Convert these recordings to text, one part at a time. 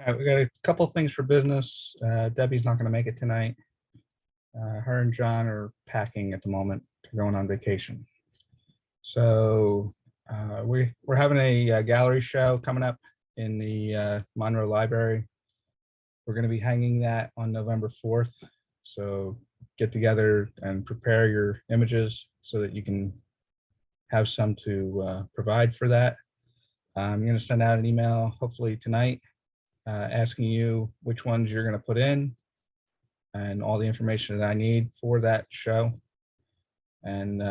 All right, we got a couple things for business. Debbie's not going to make it tonight. Her and John are packing at the moment. They're going on vacation. So we're having a gallery show coming up in the Monroe Library. We're going to be hanging that on November 4th. So get together and prepare your images so that you can have some to provide for that. I'm going to send out an email hopefully tonight asking you which ones you're going to put in and all the information that I need for that show. And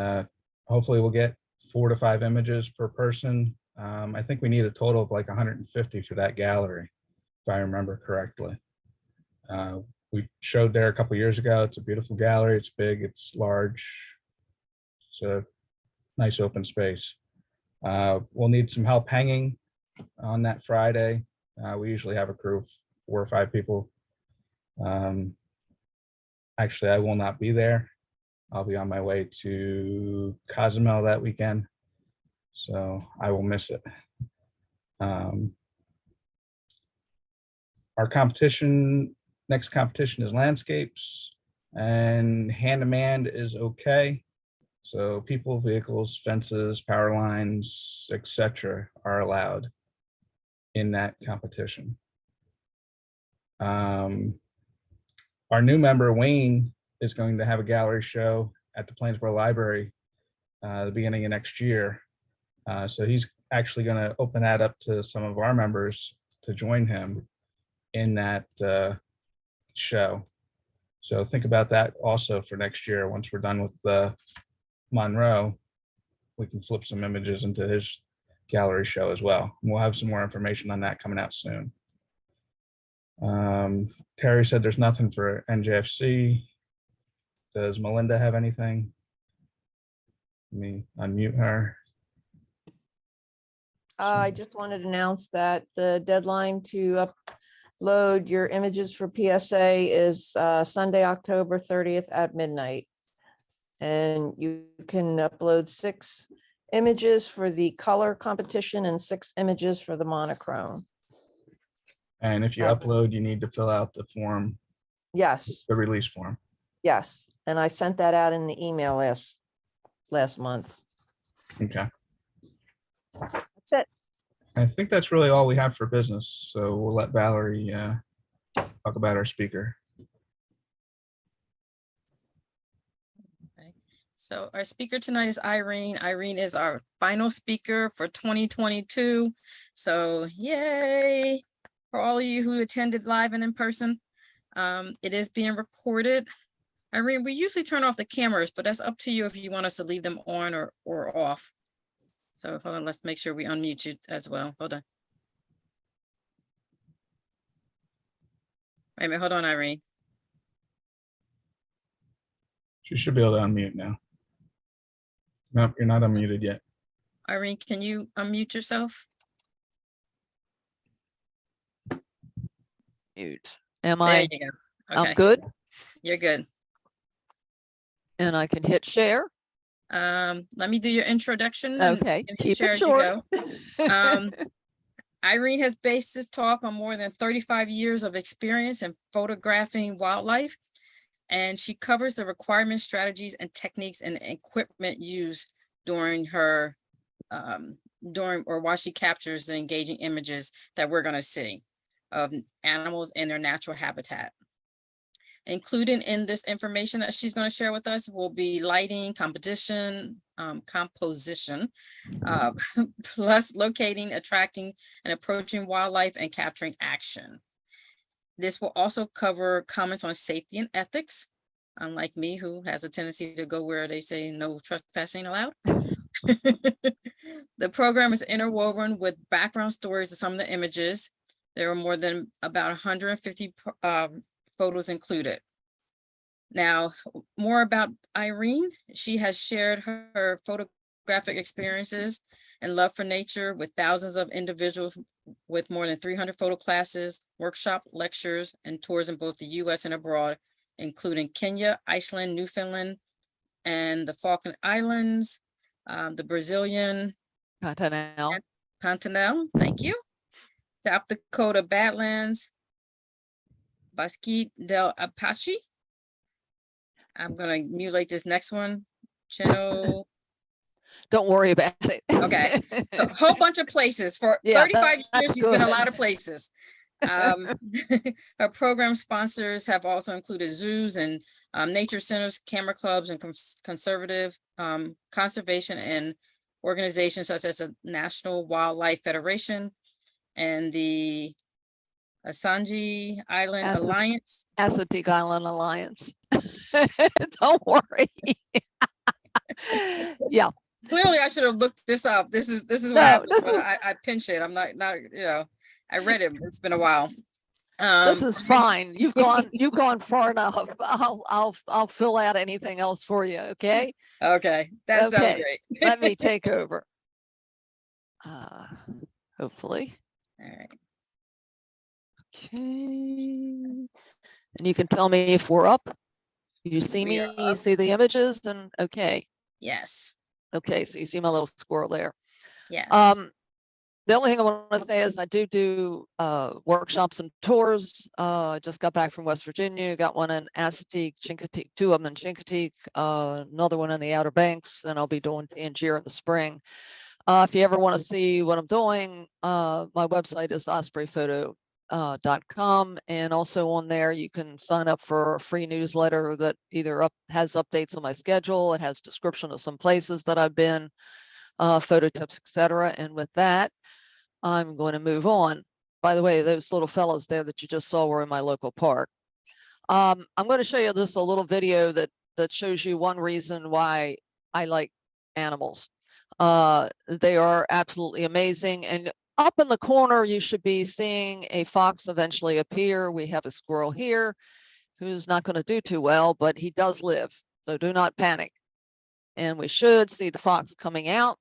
hopefully we'll get 4 to 5 images per person. I think we need a total of like 150 for that gallery, if I remember correctly. We showed there a couple years ago. It's a beautiful gallery. It's big, it's large. It's a nice open space. We'll need some help hanging on that Friday. We usually have a crew of 4 or 5 people. Actually, I will not be there. I'll be on my way to Cozumel that weekend, so I will miss it. Our competition, next competition is landscapes, and hand-to-man is okay. So people, vehicles, fences, power lines, etc. are allowed in that competition. Our new member, Wayne, is going to have a gallery show at the Plainsboro Library the beginning of next year. So he's actually going to open that up to some of our members to join him in that show. So think about that also for next year. Once we're done with the Monroe, we can flip some images into his gallery show as well. And we'll have some more information on that coming out soon. Terry said there's nothing for NJFC. Does Melinda have anything? Let me unmute her. I just wanted to announce that the deadline to upload your images for PSA is Sunday, October 30th at midnight. And you can upload 6 images for the color competition and 6 images for the monochrome. And if you upload, you need to fill out the form, Yes, the release form. yes. And I sent that out in the email last month. Okay. That's it. I think that's really all we have for business. So we'll let Valerie talk about our speaker. Okay. So our speaker tonight is Irene. Irene is our final speaker for 2022. So yay for all of you who attended live and in person. It is being recorded. Irene, we usually turn off the cameras, but that's up to you if you want us to leave them on or off. So hold on, let's make sure we unmute you as well. Hold on. Wait a minute, hold on, Irene. She should be able to unmute now. Nope, you're not unmuted yet. Irene, can you unmute yourself? Mute. Am There I? you go. Okay, I'm good, you're good. and I can hit share. Let me do your introduction. And Okay, hit keep share it as you short. go. Irene has based this talk on more than 35 years of experience in photographing wildlife, and she covers the requirements, strategies, and techniques and equipment used during her while she captures the engaging images that we're going to see of animals in their natural habitat. Included in this information that she's going to share with us will be lighting, composition, plus locating, attracting, and approaching wildlife and capturing action. This will also cover comments on safety and ethics, unlike me, who has a tendency to go where they say no trespassing allowed. The program is interwoven with background stories of some of the images. There are more than about 150 photos included. Now, more about Irene. She has shared her photographic experiences and love for nature with thousands of individuals with more than 300 photo classes, workshop lectures, and tours in both the US and abroad, including Kenya, Iceland, Newfoundland, and the Falkland Islands, the Brazilian Continental. Pantanal, thank you, South Dakota Badlands, Bosque del Apache. I'm gonna mutilate this next one. Chino, Don't worry about it. Okay. a whole bunch of places. For Yeah, 35 years, that's she's been a lot good. of places. Her program sponsors have also included zoos and nature centers, camera clubs, and conservative conservation and organizations such as the National Wildlife Federation and the Asanji Island Asset- Alliance. Assateague Island Alliance. Don't worry. Yeah, Clearly, I should have looked this up. This is what no, happened. this But is I pinch it. I'm not, I read it. It's been a while. this is fine. You've gone far enough. I'll fill out anything else for you. Okay. Okay, that sounds Okay. great. Let me take over. Hopefully. All right. Okay. And you can tell me if we're up. You see We are me, you up. see the images, and okay. Yes. Okay, so you see my little squirrel there. Yes. The only thing I want to say is I do workshops and tours. Just got back from West Virginia, got one in Assateague, Chincoteague, 2 of them in Chincoteague, another one in the Outer Banks, and I'll be doing Tangier in the spring. If you ever want to see what I'm doing, my website is ospreyphoto.com, and also on there you can sign up for a free newsletter that either has updates on my schedule, it has description of some places that I've been, photo tips, etc. And with that, I'm going to move on. By the way, those little fellows there that you just saw were in my local park. I'm going to show you just a little video that shows you one reason why I like animals. They are absolutely amazing. And up in the corner, you should be seeing a fox eventually appear. We have a squirrel here who's not going to do too well, but he does live. So do not panic. And we should see the fox coming out.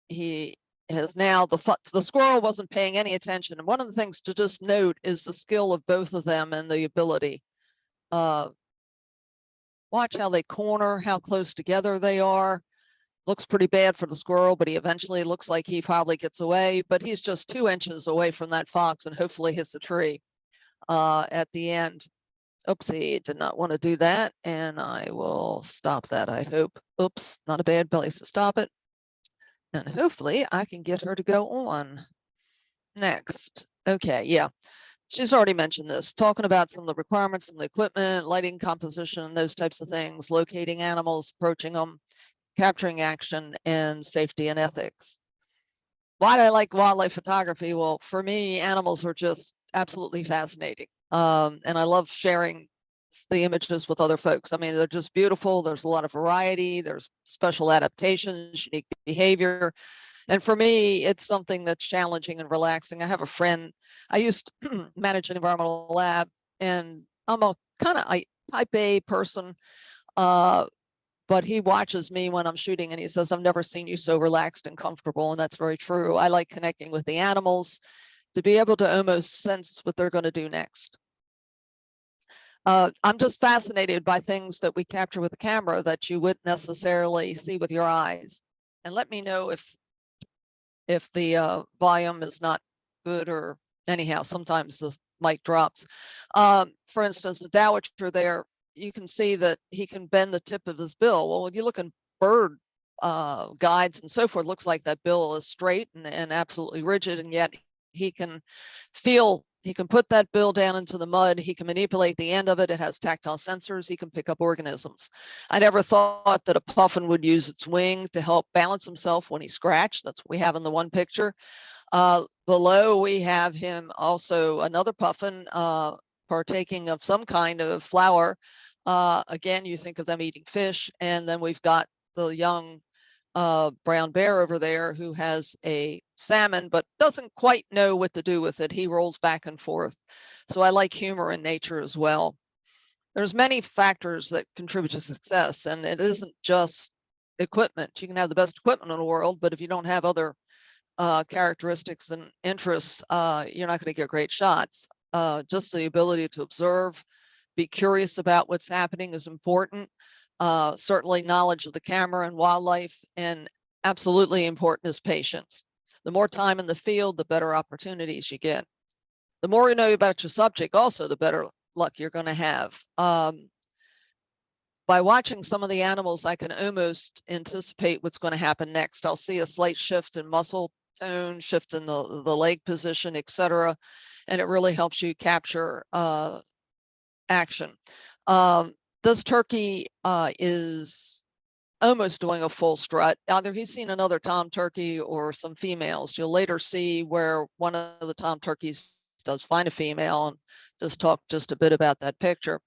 He has now, the squirrel wasn't paying any attention. And one of the things to just note is the skill of both of them and the ability. Watch how they corner, how close together they are. Looks pretty bad for the squirrel, but he eventually looks like he probably gets away, but he's just 2 inches away from that fox and hopefully hits a tree at the end. Oopsie, did not want to do that. And I will stop that, I hope. Oops, not a bad place to stop it. And hopefully I can get her to go on. Next. Okay, yeah. She's already mentioned this, talking about some of the requirements and the equipment, lighting composition, those types of things, locating animals, approaching them, capturing action, and safety and ethics. Why do I like wildlife photography? Well, for me, animals are just absolutely fascinating. And I love sharing the images with other folks. I mean, they're just beautiful. There's a lot of variety. There's special adaptations, unique behavior. And for me, it's something that's challenging and relaxing. I have a friend, I used to manage an environmental lab, and I'm a kind of type A person, but he watches me when I'm shooting and he says, I've never seen you so relaxed and comfortable. And that's very true. I like connecting with the animals to be able to almost sense what they're going to do next. I'm just fascinated by things that we capture with the camera that you wouldn't necessarily see with your eyes. And let me know if the volume is not good, or anyhow, sometimes the mic drops. For instance, the dowager there, you can see that he can bend the tip of his bill. Well, when you look in bird guides and so forth, looks like that bill is straight and absolutely rigid, and yet he can put that bill down into the mud. He can manipulate the end of it. It has tactile sensors. He can pick up organisms. I never thought that a puffin would use its wing to help balance himself when he scratched. That's what we have in the one picture. Below, we have him also, another puffin, partaking of some kind of flower. Again, you think of them eating fish. And then we've got the young brown bear over there who has a salmon, but doesn't quite know what to do with it. He rolls back and forth. So I like humor in nature as well. There's many factors that contribute to success, and it isn't just equipment. You can have the best equipment in the world, but if you don't have other characteristics and interests, you're not going to get great shots. Just the ability to observe, be curious about what's happening is important. Certainly knowledge of the camera and wildlife, and absolutely important is patience. The more time in the field, the better opportunities you get. The more you know about your subject, also, the better luck you're going to have. By watching some of the animals, I can almost anticipate what's going to happen next. I'll see a slight shift in muscle tone, shift in the leg position, etc. And it really helps you capture action. This turkey is almost doing a full strut. Either he's seen another tom turkey or some females. You'll later see where one of the tom turkeys does find a female, and just talk just a bit about that picture.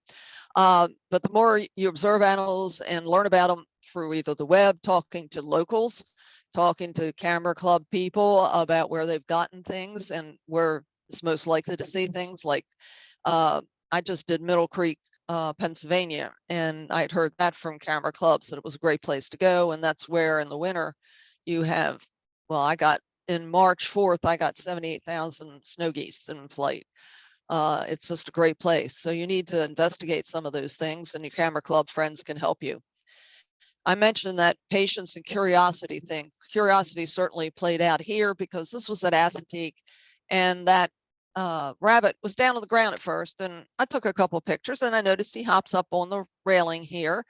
But the more you observe animals and learn about them through either the web, talking to locals, talking to camera club people about where they've gotten things and where it's most likely to see things, like I just did Middle Creek, Pennsylvania, and I'd heard that from camera clubs that it was a great place to go. And that's where in the winter you have, well, I got in March 4th, I got 78,000 snow geese in flight. It's just a great place. So you need to investigate some of those things, and your camera club friends can help you. I mentioned that patience and curiosity thing. Curiosity certainly played out here because this was at Assateague, and that rabbit was down on the ground at first, and I took a couple pictures, and I noticed he hops up on the railing here,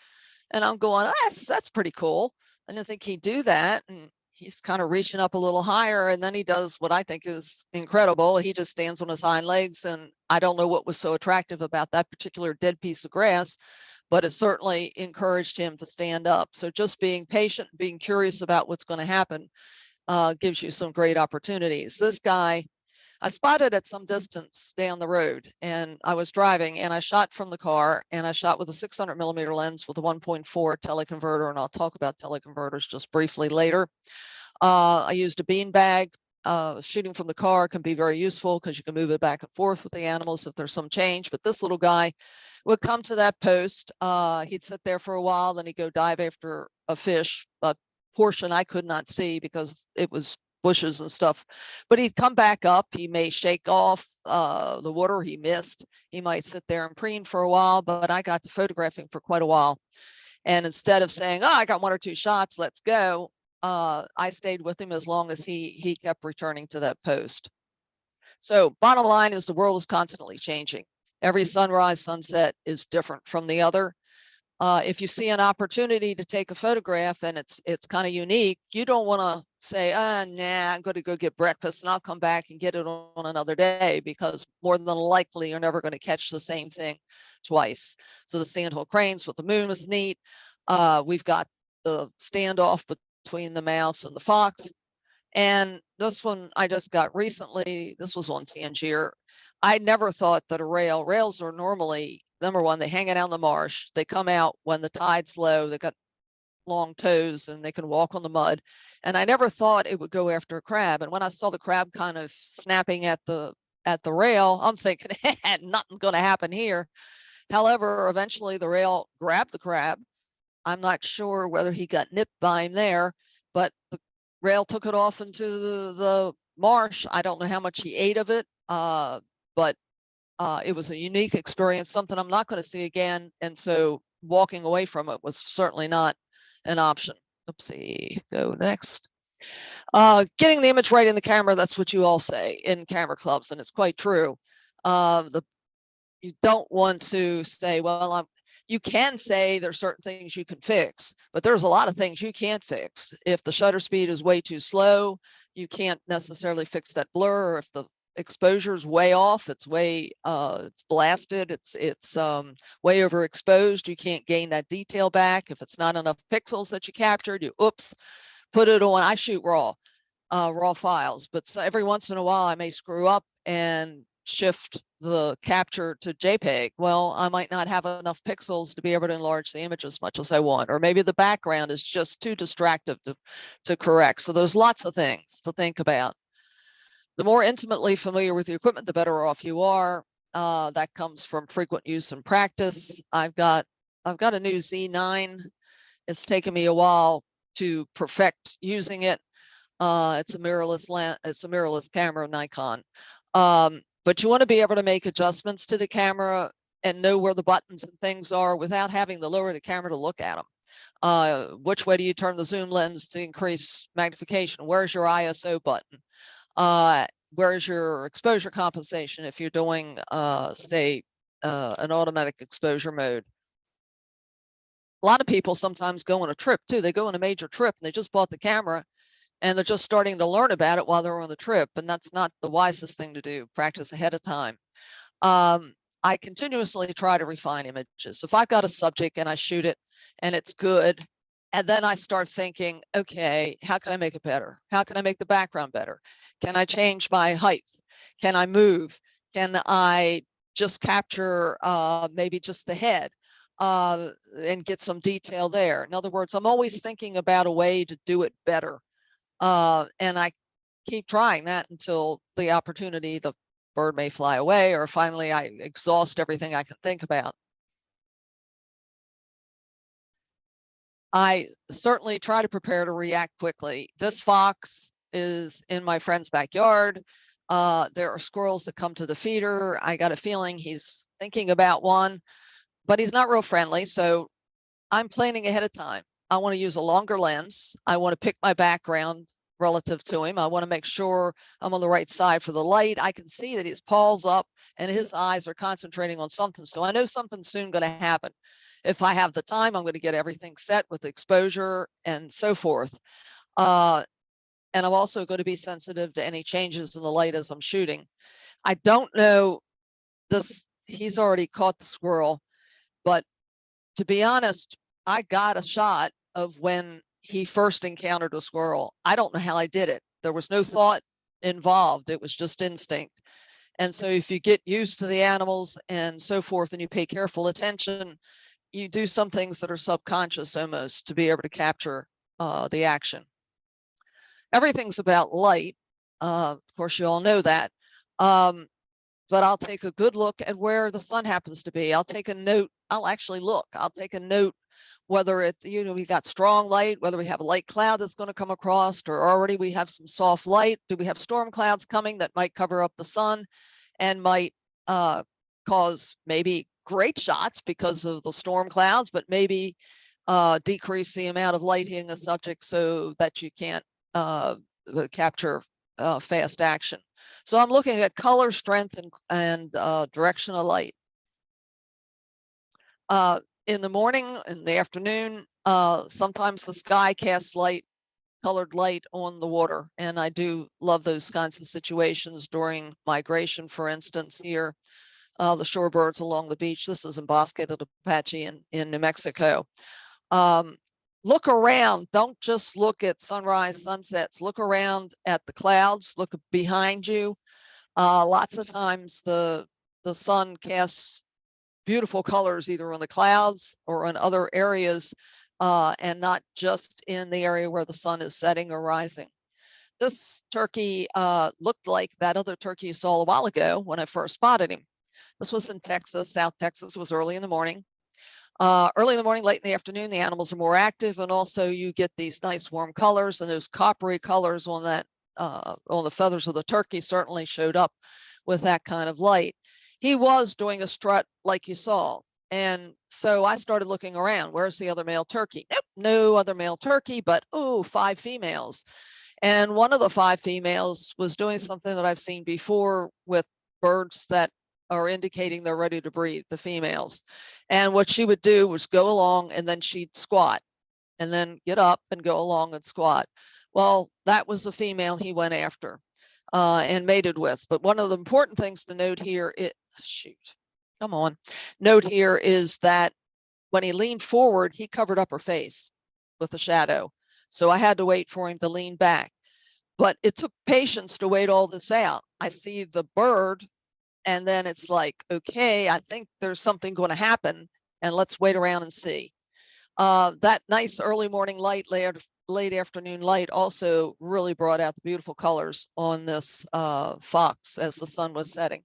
and I'm going, oh, that's pretty cool. I didn't think he'd do that, and he's kind of reaching up a little higher, and then he does what I think is incredible. He just stands on his hind legs, and I don't know what was so attractive about that particular dead piece of grass, but it certainly encouraged him to stand up. So just being patient, being curious about what's going to happen gives you some great opportunities. This guy, I spotted at some distance down the road, and I was driving, and I shot from the car, and I shot with a 600mm lens with a 1.4 teleconverter, and I'll talk about teleconverters just briefly later. I used a bean bag. Shooting from the car can be very useful because you can move it back and forth with the animals if there's some change. But this little guy would come to that post. He'd sit there for a while, then he'd go dive after a fish, a portion I could not see because it was bushes and stuff. But he'd come back up. He may shake off the water he missed. He might sit there and preen for a while, but I got to photographing for quite a while. And instead of saying, oh, I got 1 or 2 shots, let's go, I stayed with him as long as he kept returning to that post. So bottom line is the world is constantly changing. Every sunrise, sunset is different from the other. If you see an opportunity to take a photograph and it's kind of unique, you don't want to say, nah, I'm going to go get breakfast and I'll come back and get it on another day, because more than likely you're never going to catch the same thing twice. So the sandhill cranes with the moon was neat. We've got the standoff between the mouse and the fox. And this one I just got recently. This was on Tangier. I never thought that rails are normally, number one, they hang out in the marsh. They come out when the tide's low. They got long toes and they can walk on the mud. And I never thought it would go after a crab. And when I saw the crab kind of snapping at the rail, I'm thinking, nothing's going to happen here. However, eventually the rail grabbed the crab. I'm not sure whether he got nipped by him there, but the rail took it off into the marsh. I don't know how much he ate of it, but it was a unique experience, something I'm not going to see again. And so walking away from it was certainly not an option. Oopsie, go next. Getting the image right in the camera, that's what you all say in camera clubs, and it's quite true. You don't want to say, well, you can say there's certain things you can fix, but there's a lot of things you can't fix. If the shutter speed is way too slow, you can't necessarily fix that blur. Or if the exposure is way off, it's way it's blasted, it's way overexposed, you can't gain that detail back. If it's not enough pixels that you captured, you put it on. I shoot raw files, but so every once in a while I may screw up and shift the capture to JPEG. Well, I might not have enough pixels to be able to enlarge the image as much as I want, or maybe the background is just too distractive to correct. So there's lots of things to think about. The more intimately familiar with the equipment, the better off you are. That comes from frequent use and practice. I've got a new Z9. It's taken me a while to perfect using it. It's a mirrorless camera, Nikon. But you want to be able to make adjustments to the camera and know where the buttons and things are without having to lower the camera to look at them. Which way do you turn the zoom lens to increase magnification? Where's your ISO button? Where's your exposure compensation if you're doing, say, an automatic exposure mode? A lot of people sometimes go on a trip too. They go on a major trip and they just bought the camera and they're just starting to learn about it while they're on the trip. And that's not the wisest thing to do. Practice ahead of time. I continuously try to refine images. If I've got a subject and I shoot it and it's good, and then I start thinking, okay, how can I make it better? How can I make the background better? Can I change my height? Can I move? Can I just capture maybe just the head and get some detail there? In other words, I'm always thinking about a way to do it better. And I keep trying that until the opportunity, the bird may fly away, or finally I exhaust everything I can think about. I certainly try to prepare to react quickly. This fox is in my friend's backyard. There are squirrels that come to the feeder. I got a feeling he's thinking about one, but he's not real friendly. So I'm planning ahead of time. I want to use a longer lens. I want to pick my background relative to him. I want to make sure I'm on the right side for the light. I can see that his paws up and his eyes are concentrating on something. So I know something's soon going to happen. If I have the time, I'm going to get everything set with exposure and so forth. And I'm also going to be sensitive to any changes in the light as I'm shooting. I don't know this, he's already caught the squirrel, but to be honest, I got a shot of when he first encountered a squirrel. I don't know how I did it. There was no thought involved. It was just instinct. And so if you get used to the animals and so forth, and you pay careful attention, you do some things that are subconscious almost to be able to capture the action. Everything's about light. Of course, you all know that. But I'll take a good look at where the sun happens to be. I'll take a note. I'll actually look. I'll take a note whether it's, you know, we got strong light, whether we have a light cloud that's going to come across, or already we have some soft light. Do we have storm clouds coming that might cover up the sun and might cause maybe great shots because of the storm clouds, but maybe decrease the amount of light hitting a subject so that you can't capture fast action. So I'm looking at color, strength, and direction of light. In the morning, in the afternoon, sometimes the sky casts light, colored light on the water. And I do love those kinds of situations during migration, for instance, here, the shorebirds along the beach. This is in Bosque del Apache in New Mexico. Look around, don't just look at sunrise, sunsets, look around at the clouds, look behind you. Lots of times the sun casts beautiful colors either on the clouds or on other areas, and not just in the area where the sun is setting or rising. This turkey looked like that other turkey you saw a while ago when I first spotted him. This was in Texas, South Texas. It was early in the morning. Early in the morning, late in the afternoon, the animals are more active, and also you get these nice warm colors, and those coppery colors on that on the feathers of the turkey certainly showed up with that kind of light. He was doing a strut like you saw, and so I started looking around. Where's the other male turkey? Nope, no other male turkey, but oh, 5 females. And one of the 5 females was doing something that I've seen before with birds that are indicating they're ready to breathe, the females. And what she would do was go along and then she'd squat and then get up and go along and squat. Well, that was the female he went after and mated with. But one of the important things to note here, note here is that when he leaned forward, he covered up her face with a shadow. So I had to wait for him to lean back. But it took patience to wait all this out. I see the bird, and then it's like, okay, I think there's something going to happen, and let's wait around and see. That nice early morning light, late afternoon light also really brought out the beautiful colors on this fox as the sun was setting.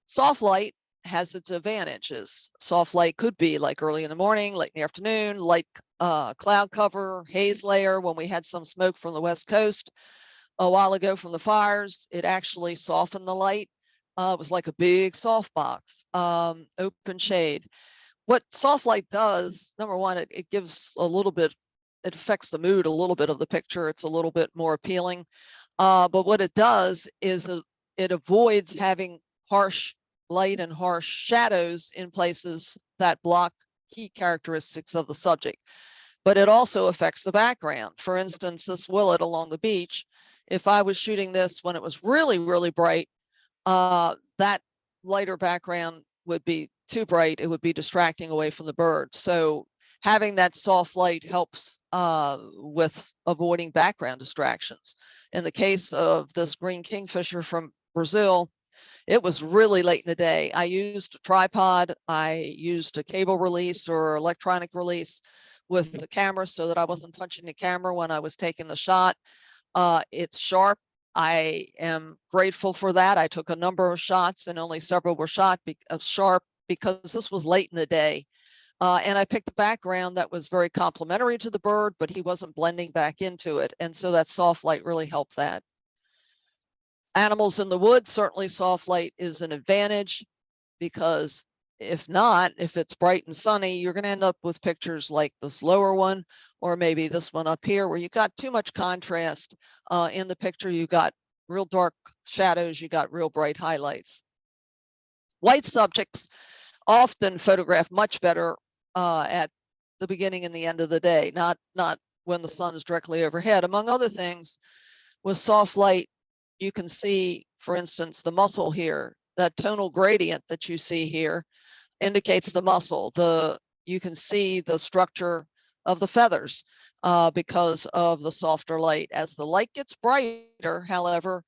Soft light has its advantages. Soft light could be like early in the morning, late in the afternoon, light cloud cover, haze layer. When we had some smoke from the West Coast a while ago from the fires, it actually softened the light. It was like a big softbox, open shade. what soft light does, number one, it gives a little bit, it affects the mood a little bit of the picture. It's a little bit more appealing. But what it does is it avoids having harsh light and harsh shadows in places that block key characteristics of the subject. But it also affects the background. For instance, this willet along the beach, if I was shooting this when it was really, really bright, that lighter background would be too bright. It would be distracting away from the bird. So having that soft light helps with avoiding background distractions. In the case of this green kingfisher from Brazil, it was really late in the day. I used a tripod. I used a cable release or electronic release with the camera so that I wasn't touching the camera when I was taking the shot. It's sharp. I am grateful for that. I took a number of shots and only several were sharp because this was late in the day. And I picked a background that was very complimentary to the bird, but he wasn't blending back into it. And so that soft light really helped that. Animals in the woods, certainly soft light is an advantage, because if not, if it's bright and sunny, you're going to end up with pictures like this lower one, or maybe this one up here, where you got too much contrast in the picture. You got real dark shadows, you got real bright highlights. White subjects often photograph much better at the beginning and the end of the day, not when the sun is directly overhead. Among other things, with soft light, you can see, for instance, the muscle here. That tonal gradient that you see here indicates the muscle. You can see the structure of the feathers because of the softer light. As the light gets brighter, however,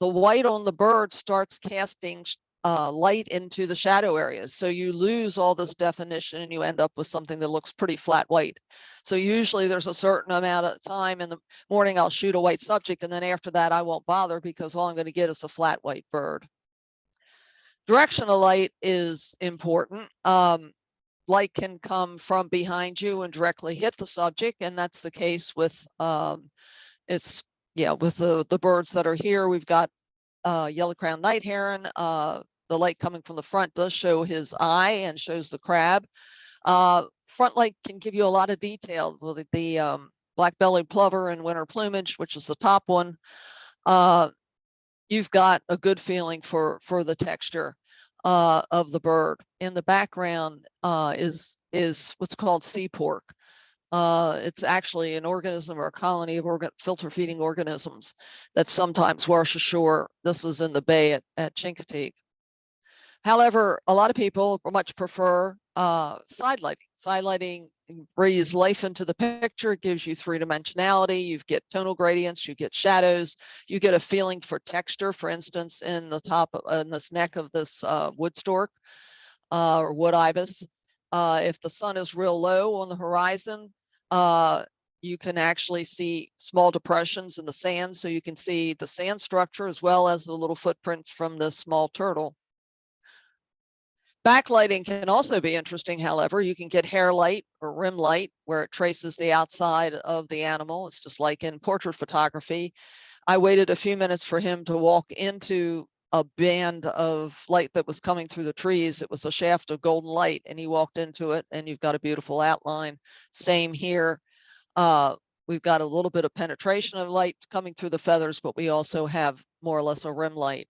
the white on the bird starts casting light into the shadow areas. So you lose all this definition and you end up with something that looks pretty flat white. So usually there's a certain amount of time in the morning I'll shoot a white subject, and then after that I won't bother, because all I'm going to get is a flat white bird. Direction of light is important. Light can come from behind you and directly hit the subject, and that's the case with with the birds that are here. We've got yellow-crowned night heron. The light coming from the front does show his eye and shows the crab. Front light can give you a lot of detail. Well, the black-bellied plover in winter plumage, which is the top one, you've got a good feeling for the texture of the bird. In the background is what's called sea pork. It's actually an organism or a colony of filter feeding organisms that sometimes wash ashore. This was in the bay at Chincoteague. However, a lot of people much prefer side lighting. Side lighting breathes life into the picture. It gives you three-dimensionality. You get tonal gradients, you get shadows, you get a feeling for texture. For instance, in the top, in this neck of this wood stork or wood ibis, if the sun is real low on the horizon, you can actually see small depressions in the sand. So you can see the sand structure as well as the little footprints from this small turtle. Backlighting can also be interesting, however. You can get hair light or rim light where it traces the outside of the animal. It's just like in portrait photography. I waited a few minutes for him to walk into a band of light that was coming through the trees. It was a shaft of golden light, and he walked into it, and you've got a beautiful outline. Same here. We've got a little bit of penetration of light coming through the feathers, but we also have more or less a rim light.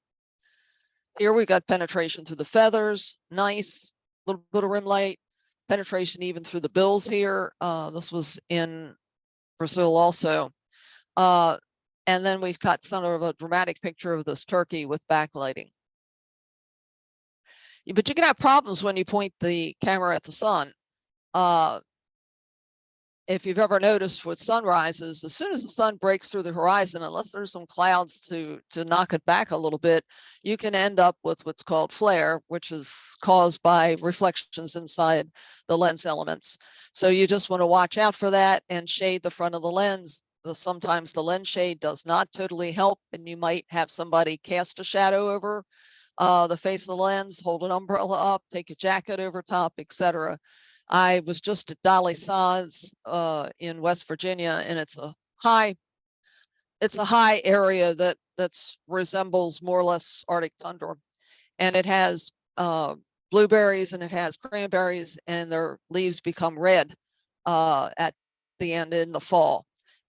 Here we got penetration through the feathers, nice, little bit of rim light, penetration even through the bills here. This was in Brazil also. And then we've got sort of a dramatic picture of this turkey with backlighting. But you can have problems when you point the camera at the sun. If you've ever noticed with sunrises, as soon as the sun breaks through the horizon, unless there's some clouds to knock it back a little bit, you can end up with what's called flare, which is caused by reflections inside the lens elements. So you just want to watch out for that and shade the front of the lens. Sometimes the lens shade does not totally help, and you might have somebody cast a shadow over the face of the lens, hold an umbrella up, take a jacket over top, etc. I was just at Dolly Saz in West Virginia, and it's a high area that resembles more or less Arctic tundra, and it has blueberries and it has cranberries, and their leaves become red at the end in the fall.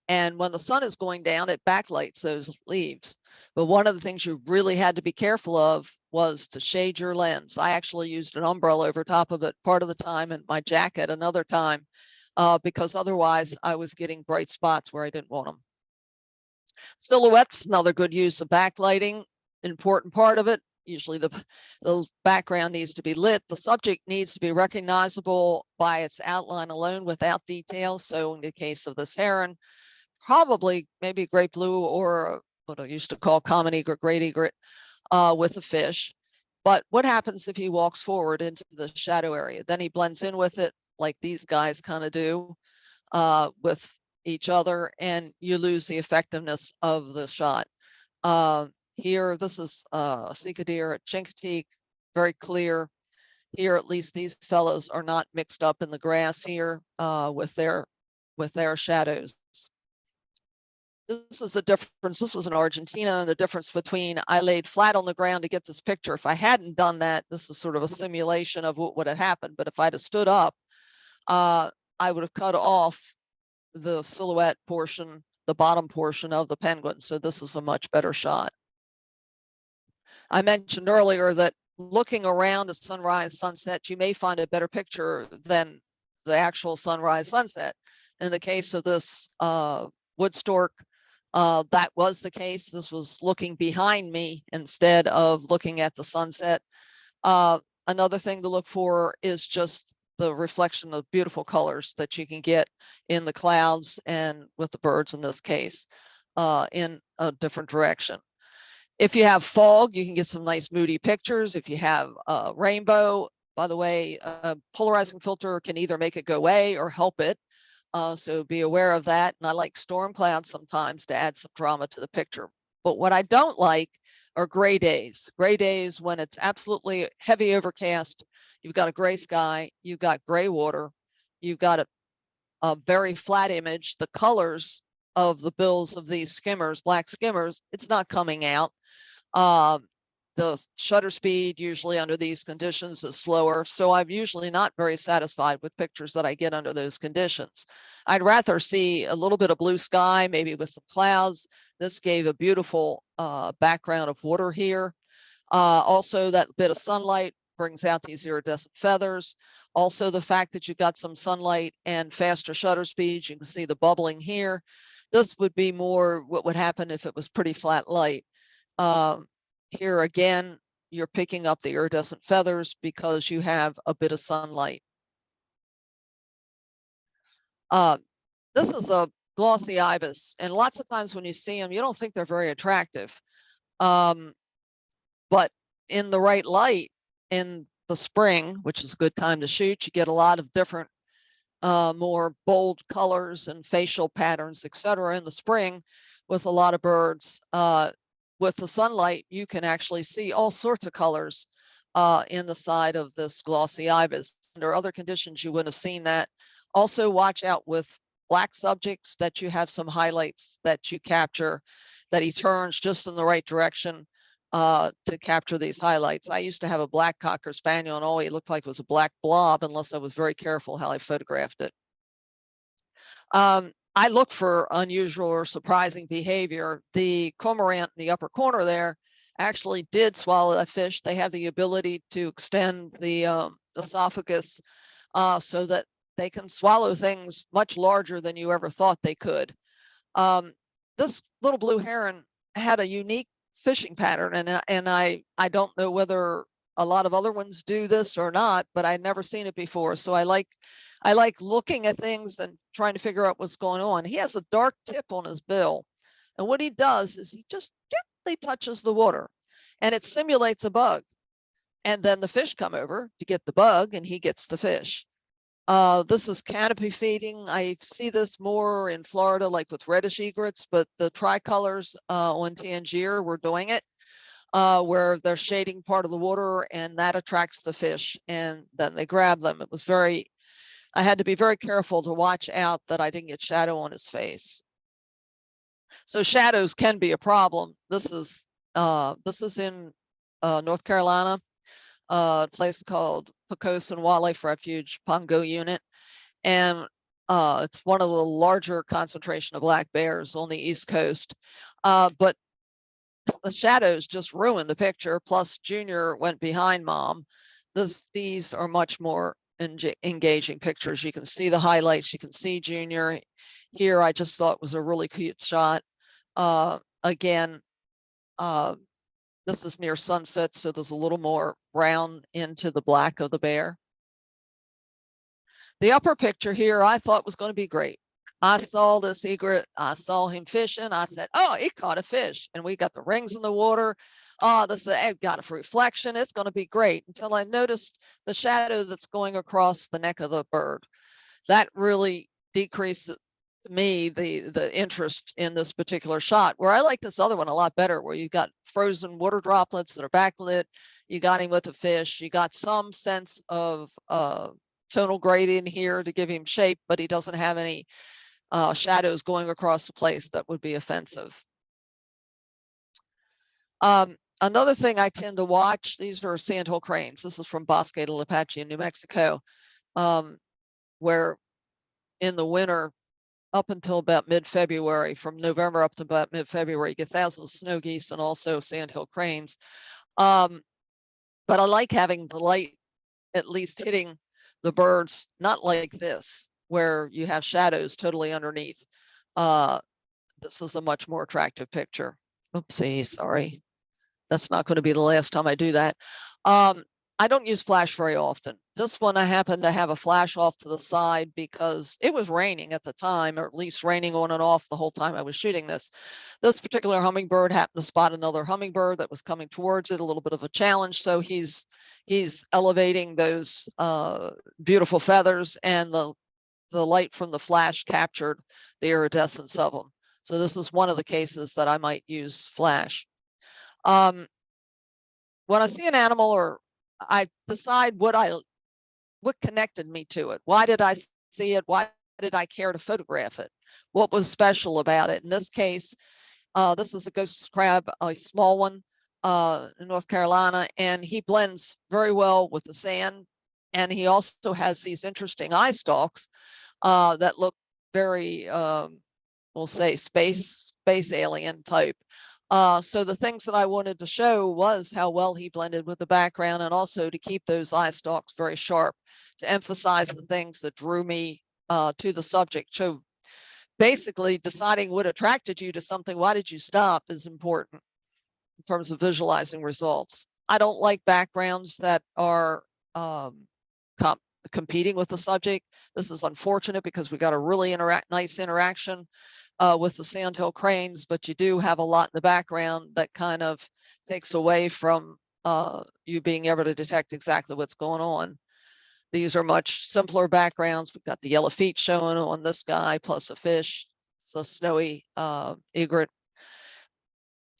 And when the sun is going down, it backlights those leaves. But one of the things you really had to be careful of was to shade your lens. I actually used an umbrella over top of it part of the time and my jacket another time, because otherwise I was getting bright spots where I didn't want them. Silhouettes, another good use of backlighting, important part of it. Usually the background needs to be lit. The subject needs to be recognizable by its outline alone without details. So in the case of this heron, probably maybe great blue or what I used to call common egret, great egret, with a fish. But what happens if he walks forward into the shadow area? Then he blends in with it like these guys kind of do with each other, and you lose the effectiveness of the shot. Here, this is a Sika deer at Chincoteague, very clear. Here, at least these fellows are not mixed up in the grass here with their shadows. This is a difference. This was in Argentina, and the difference between I laid flat on the ground to get this picture. If I hadn't done that, this is sort of a simulation of what would have happened. But if I'd have stood up, I would have cut off the silhouette portion, the bottom portion of the penguin. So this is a much better shot. I mentioned earlier that looking around at sunrise, sunset, you may find a better picture than the actual sunrise, sunset. In the case of this wood stork, that was the case. This was looking behind me instead of looking at the sunset. Another thing to look for is just the reflection of beautiful colors that you can get in the clouds and with the birds in this case in a different direction. If you have fog, you can get some nice moody pictures. If you have a rainbow, by the way, a polarizing filter can either make it go away or help it. So be aware of that. And I like storm clouds sometimes to add some drama to the picture. But what I don't like are gray days. Gray days when it's absolutely heavy overcast. You've got a gray sky, you've got gray water, you've got a very flat image. The colors of the bills of these skimmers, black skimmers, it's not coming out. The shutter speed usually under these conditions is slower. So I'm usually not very satisfied with pictures that I get under those conditions. I'd rather see a little bit of blue sky, maybe with some clouds. This gave a beautiful background of water here. Also, that bit of sunlight brings out these iridescent feathers. Also, the fact that you've got some sunlight and faster shutter speeds, you can see the bubbling here. This would be more what would happen if it was pretty flat light. Here again, you're picking up the iridescent feathers because you have a bit of sunlight. This is a glossy ibis, and lots of times when you see them, you don't think they're very attractive. But in the right light, in the spring, which is a good time to shoot, you get a lot of different, more bold colors and facial patterns, etc. in the spring with a lot of birds. With the sunlight, you can actually see all sorts of colors in the side of this glossy ibis. Under other conditions, you wouldn't have seen that. Also, watch out with black subjects that you have some highlights that you capture, that he turns just in the right direction to capture these highlights. I used to have a black Cocker Spaniel, and all he looked like was a black blob unless I was very careful how I photographed it. I look for unusual or surprising behavior. The cormorant in the upper corner there actually did swallow a fish. They have the ability to extend the esophagus so that they can swallow things much larger than you ever thought they could. This little blue heron had a unique fishing pattern, and I don't know whether a lot of other ones do this or not, but I'd never seen it before. So I like looking at things and trying to figure out what's going on. He has a dark tip on his bill, and what he does is he just gently touches the water, and it simulates a bug. And then the fish come over to get the bug, and he gets the fish. This is canopy feeding. I see this more in Florida, like with reddish egrets, but the tricolors on Tangier were doing it, where they're shading part of the water, and that attracts the fish, and then they grab them. It was I had to be very careful to watch out that I didn't get shadow on his face. So shadows can be a problem. This is in North Carolina. a place called Pocosin Wildlife Refuge, Pongo Unit. And it's one of the larger concentration of black bears on the East Coast. But the shadows just ruined the picture. Plus Junior went behind Mom. These are much more engaging pictures. You can see the highlights. You can see Junior here. I just thought was a really cute shot. Again, this is near sunset, so there's a little more brown into the black of the bear. The upper picture here I thought was going to be great. I saw this egret, I saw him fishing. I said, oh, he caught a fish. And we got the rings in the water. Oh, this got a reflection. It's going to be great, until I noticed the shadow that's going across the neck of the bird. That really decreased to me the interest in this particular shot, where I like this other one a lot better, where you've got frozen water droplets that are backlit. You got him with a fish. You got some sense of tonal gradient here to give him shape, but he doesn't have any shadows going across the place that would be offensive. Another thing I tend to watch, these are sandhill cranes. This is from Bosque del Apache in New Mexico, where in the winter, up until about mid-February, from November up to about mid-February, you get thousands of snow geese and also sandhill cranes. But I like having the light at least hitting the birds, not like this, where you have shadows totally underneath. This is a much more attractive picture. Oopsie, sorry. That's not going to be the last time I do that. I don't use flash very often. This one I happened to have a flash off to the side because it was raining at the time, or at least raining on and off the whole time I was shooting this. This particular hummingbird happened to spot another hummingbird that was coming towards it, a little bit of a challenge. So he's elevating those beautiful feathers, and the light from the flash captured the iridescence of them. So this is one of the cases that I might use flash. When I see an animal, or I decide what connected me to it. Why did I see it? Why did I care to photograph it? What was special about it? In this case, this is a ghost crab, a small one in North Carolina, and he blends very well with the sand. And he also has these interesting eye stalks that look very, we'll say, space alien type. So the things that I wanted to show was how well he blended with the background, and also to keep those eye stalks very sharp, to emphasize the things that drew me to the subject. So basically deciding what attracted you to something, why did you stop, is important in terms of visualizing results. I don't like backgrounds that are competing with the subject. This is unfortunate because we got a really nice interaction with the sandhill cranes, but you do have a lot in the background that kind of takes away from you being able to detect exactly what's going on. These are much simpler backgrounds. We've got the yellow feet showing on this guy, plus a fish. It's a snowy egret.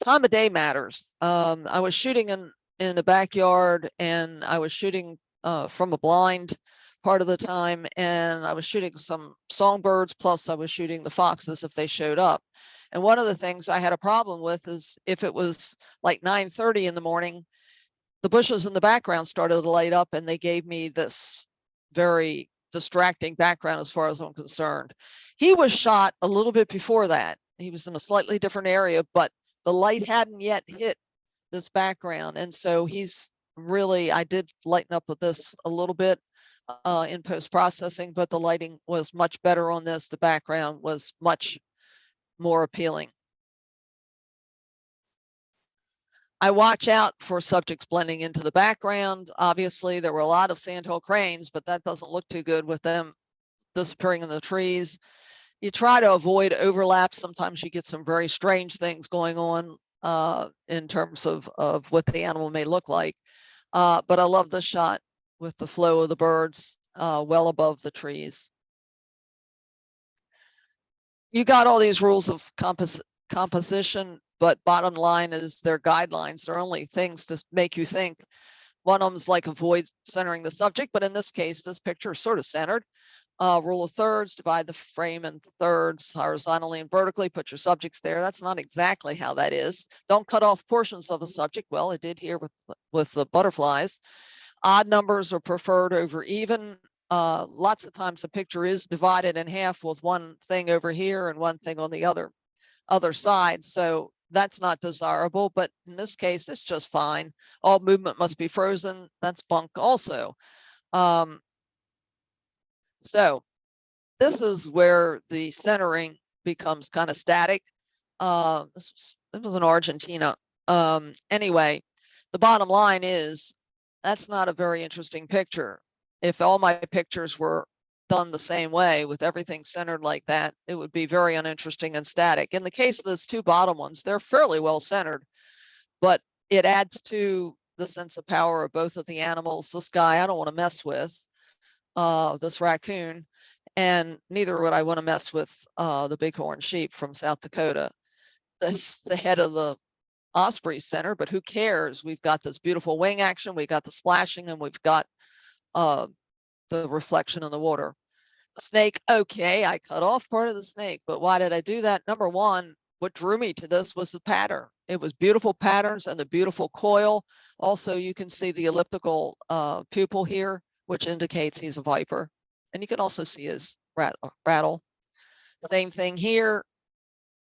Time of day matters. I was shooting in the backyard, and I was shooting from a blind part of the time, and I was shooting some songbirds, plus I was shooting the foxes if they showed up. And one of the things I had a problem with is if it was like 9:30 in the morning, the bushes in the background started to light up, and they gave me this very distracting background as far as I'm concerned. He was shot a little bit before that. He was in a slightly different area, but the light hadn't yet hit this background. And so he's really, I did lighten up with this a little bit in post-processing, but the lighting was much better on this. The background was much more appealing. I watch out for subjects blending into the background. Obviously, there were a lot of sandhill cranes, but that doesn't look too good with them disappearing in the trees. You try to avoid overlap. Sometimes you get some very strange things going on in terms of what the animal may look like. But I love the shot with the flow of the birds well above the trees. You got all these rules of composition, but bottom line is they're guidelines. They're only things to make you think. One of them is like avoid centering the subject, but in this case, this picture is sort of centered. Rule of thirds, divide the frame in thirds horizontally and vertically, put your subjects there. That's not exactly how that is. Don't cut off portions of a subject. Well, it did here with the butterflies. Odd numbers are preferred over even. Lots of times the picture is divided in half with one thing over here and one thing on the other side. So that's not desirable, but in this case, it's just fine. All movement must be frozen. That's bunk also. So this is where the centering becomes kind of static. This was in Argentina. Anyway, the bottom line is that's not a very interesting picture. If all my pictures were done the same way with everything centered like that, it would be very uninteresting and static. In the case of those two bottom ones, they're fairly well centered, but it adds to the sense of power of both of the animals. This guy I don't want to mess with, this raccoon, and neither would I want to mess with the bighorn sheep from South Dakota. That's the head of the Osprey Center, but who cares? We've got this beautiful wing action, we got the splashing, and we've got the reflection in the water. The snake, okay, I cut off part of the snake, but why did I do that? Number one, what drew me to this was the pattern. It was beautiful patterns and the beautiful coil. Also, you can see the elliptical pupil here, which indicates he's a viper. And you can also see his rattle. Same thing here.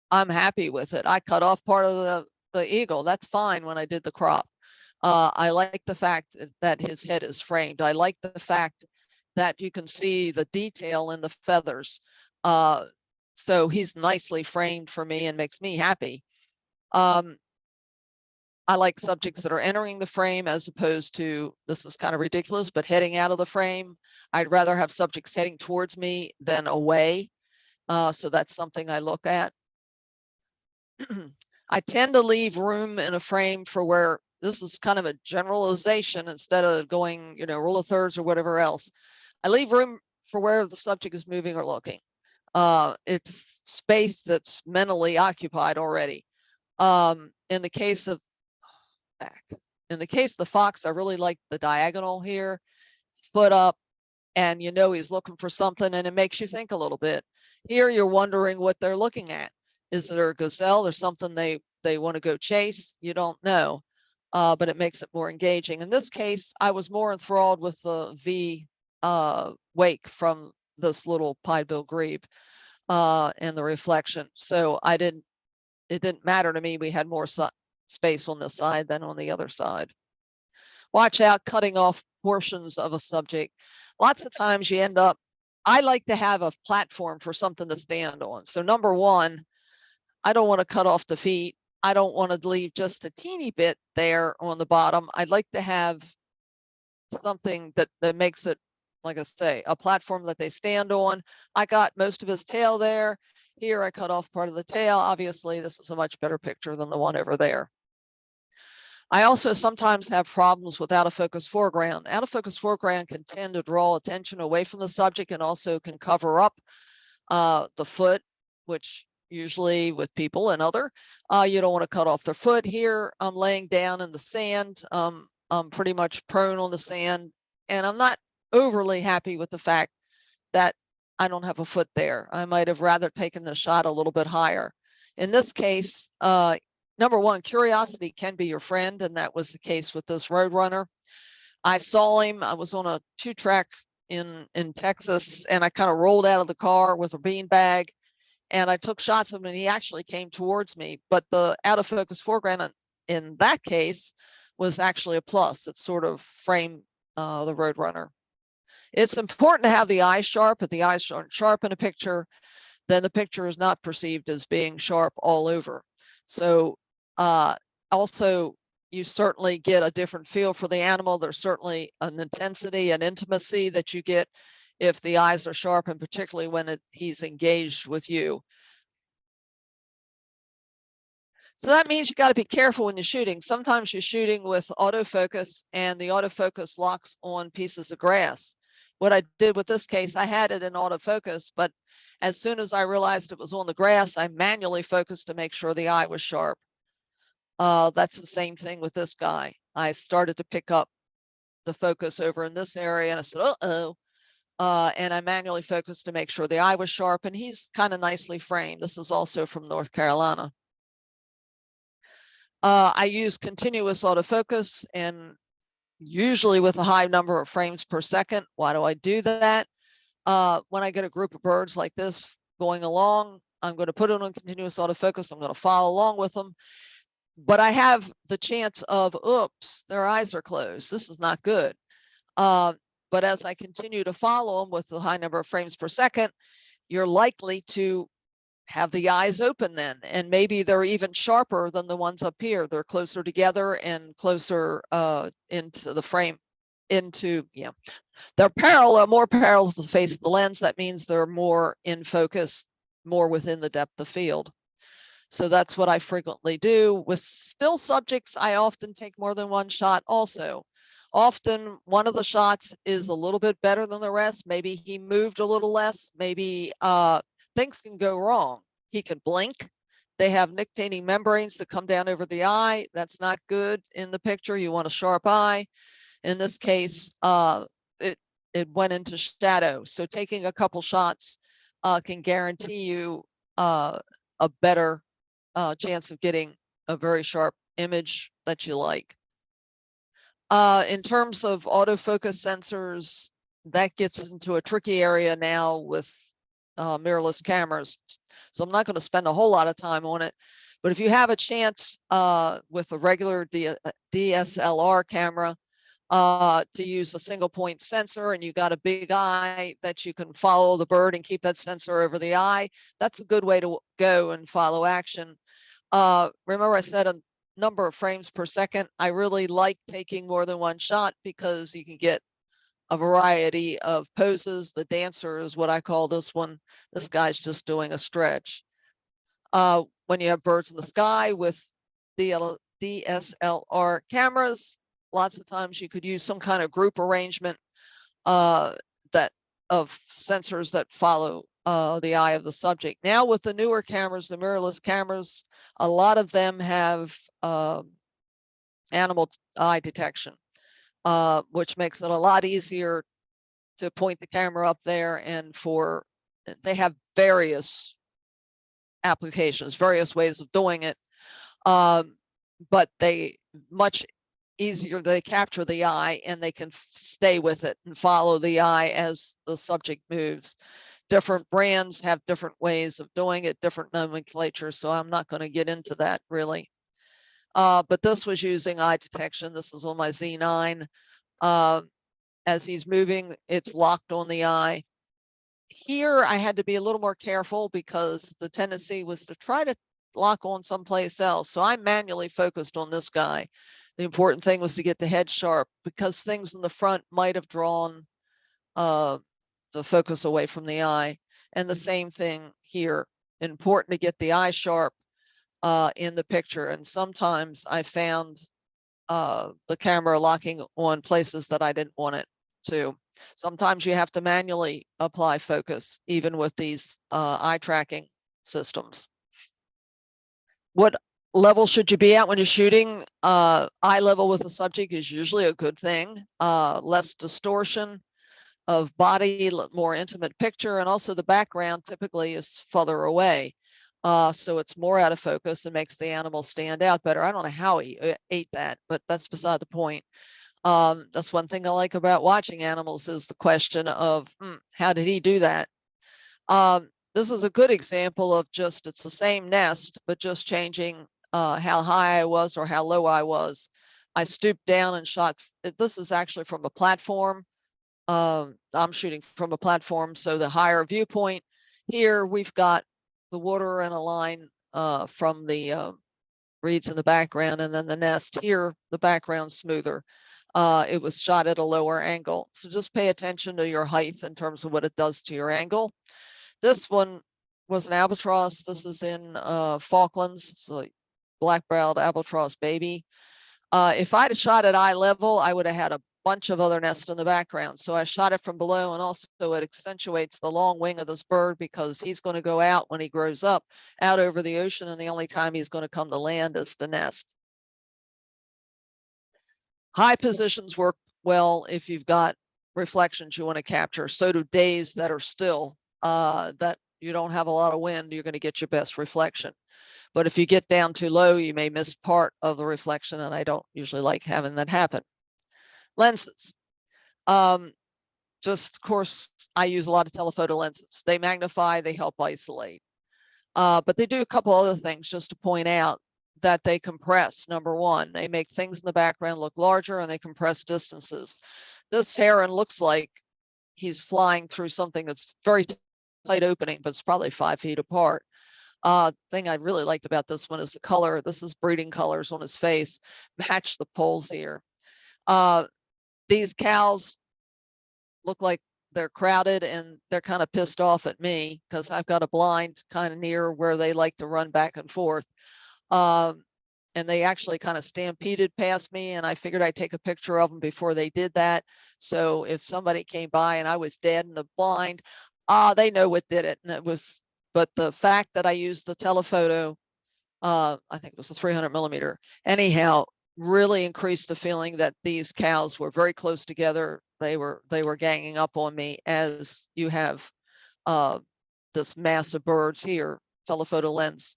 I'm happy with it. I cut off part of the eagle. That's fine when I did the crop. I like the fact that his head is framed. I like the fact that you can see the detail in the feathers. So he's nicely framed for me and makes me happy. I like subjects that are entering the frame as opposed to, this is kind of ridiculous, but heading out of the frame. I'd rather have subjects heading towards me than away. So that's something I look at. I tend to leave room in a frame for where, this is kind of a generalization instead of going, rule of thirds or whatever else. I leave room for where the subject is moving or looking. It's space that's mentally occupied already. In the case of the fox, I really like the diagonal here, foot up, and he's looking for something, and it makes you think a little bit. Here you're wondering what they're looking at. Is there a gazelle or something they want to go chase? You don't know, but it makes it more engaging. In this case, I was more enthralled with the V wake from this little pied-bill grebe and the reflection. So it didn't matter to me. We had more space on this side than on the other side. Watch out cutting off portions of a subject. Lots of times you end up, I like to have a platform for something to stand on. So number one, I don't want to cut off the feet. I don't want to leave just a teeny bit there on the bottom. I'd like to have something that makes it, like I say, a platform that they stand on. I got most of his tail there. Here I cut off part of the tail. Obviously, this is a much better picture than the one over there. I also sometimes have problems with out of focus foreground. Out of focus foreground can tend to draw attention away from the subject and also can cover up the foot, which usually with people and other, you don't want to cut off their foot. Here I'm laying down in the sand. I'm pretty much prone on the sand, and I'm not overly happy with the fact that I don't have a foot there. I might have rather taken the shot a little bit higher. In this case, number one, curiosity can be your friend, and that was the case with this Roadrunner. I saw him. I was on a 2-track in Texas, and I kind of rolled out of the car with a beanbag, and I took shots of him, and he actually came towards me. But the out of focus foreground in that case was actually a plus. It sort of framed the Roadrunner. It's important to have the eyes sharp. If the eyes aren't sharp in a picture, then the picture is not perceived as being sharp all over. So also, you certainly get a different feel for the animal. There's certainly an intensity and intimacy that you get if the eyes are sharp, and particularly when he's engaged with you. So that means you got to be careful when you're shooting. Sometimes you're shooting with autofocus, and the autofocus locks on pieces of grass. What I did with this case, I had it in autofocus, but as soon as I realized it was on the grass, I manually focused to make sure the eye was sharp. That's the same thing with this guy. I started to pick up the focus over in this area, and I said, uh-oh. And I manually focused to make sure the eye was sharp, and he's kind of nicely framed. This is also from North Carolina. I use continuous autofocus, and usually with a high number of frames per second. Why do I do that? When I get a group of birds like this going along, I'm going to put it on continuous autofocus. I'm going to follow along with them. But I have the chance of, oops, their eyes are closed. This is not good. But as I continue to follow them with the high number of frames per second, you're likely to have the eyes open then, and maybe they're even sharper than the ones up here. They're closer together and closer into the frame, they're parallel, more parallel to the face of the lens. That means they're more in focus, more within the depth of field. So that's what I frequently do. With still subjects, I often take more than one shot also. Often one of the shots is a little bit better than the rest. Maybe he moved a little less. Maybe things can go wrong. He can blink. They have nictitating membranes that come down over the eye. That's not good in the picture. You want a sharp eye. In this case, it went into shadow. So taking a couple shots can guarantee you a better chance of getting a very sharp image that you like. In terms of autofocus sensors, that gets into a tricky area now with mirrorless cameras. So I'm not going to spend a whole lot of time on it. But if you have a chance with a regular DSLR camera to use a single point sensor, and you got a big eye that you can follow the bird and keep that sensor over the eye, that's a good way to go and follow action. Remember I said a number of frames per second. I really like taking more than one shot because you can get a variety of poses. The dancer is what I call this one. This guy's just doing a stretch. When you have birds in the sky with DSLR cameras, lots of times you could use some kind of group arrangement that of sensors that follow the eye of the subject. Now with the newer cameras, the mirrorless cameras, a lot of them have animal eye detection, which makes it a lot easier to point the camera up there, and they have various applications, various ways of doing it. But they much easier, they capture the eye and they can stay with it and follow the eye as the subject moves. Different brands have different ways of doing it, different nomenclature, so I'm not going to get into that really. But this was using eye detection. This is on my Z9. As he's moving, it's locked on the eye. Here, I had to be a little more careful because the tendency was to try to lock on someplace else. So I manually focused on this guy. The important thing was to get the head sharp because things in the front might have drawn the focus away from the eye. And the same thing here, important to get the eye sharp in the picture. And sometimes I found the camera locking on places that I didn't want it to. Sometimes you have to manually apply focus, even with these eye tracking systems. What level should you be at when you're shooting? Eye level with a subject is usually a good thing. Less distortion of body, more intimate picture, and also the background typically is further away. So it's more out of focus and makes the animal stand out better. I don't know how he ate that, but that's beside the point. That's one thing I like about watching animals is the question of how did he do that? This is a good example of just, it's the same nest, but just changing how high I was or how low I was. I stooped down and shot. This is actually from a platform. I'm shooting from a platform, so the higher viewpoint. Here we've got the water and a line from the reeds in the background, and then the nest. Here, the background's smoother. It was shot at a lower angle. So just pay attention to your height in terms of what it does to your angle. This one was an albatross. This is in Falklands. It's a black-browed albatross baby. If I'd have shot at eye level, I would have had a bunch of other nests in the background. So I shot it from below, and also it accentuates the long wing of this bird because he's going to go out when he grows up, out over the ocean, and the only time he's going to come to land is to nest. High positions work well if you've got reflections you want to capture. So do days that are still, that you don't have a lot of wind, you're going to get your best reflection. But if you get down too low, you may miss part of the reflection, and I don't usually like having that happen. Lenses. Just, of course, I use a lot of telephoto lenses. They magnify, they help isolate. But they do a couple other things just to point out that they compress. Number one, they make things in the background look larger and they compress distances. This heron looks like he's flying through something that's very tight opening, but it's probably 5 feet apart. Thing I really liked about this one is the color. This is breeding colors on his face, match the poles here. These cows look like they're crowded and they're kind of pissed off at me because I've got a blind kind of near where they like to run back and forth. And they actually kind of stampeded past me, and I figured I'd take a picture of them before they did that. So if somebody came by and I was dead in the blind, they know what did it. And it was, but the fact that I used the telephoto, I think it was a 300mm, anyhow, really increased the feeling that these cows were very close together. They were ganging up on me, as you have this mass of birds here. Telephoto lens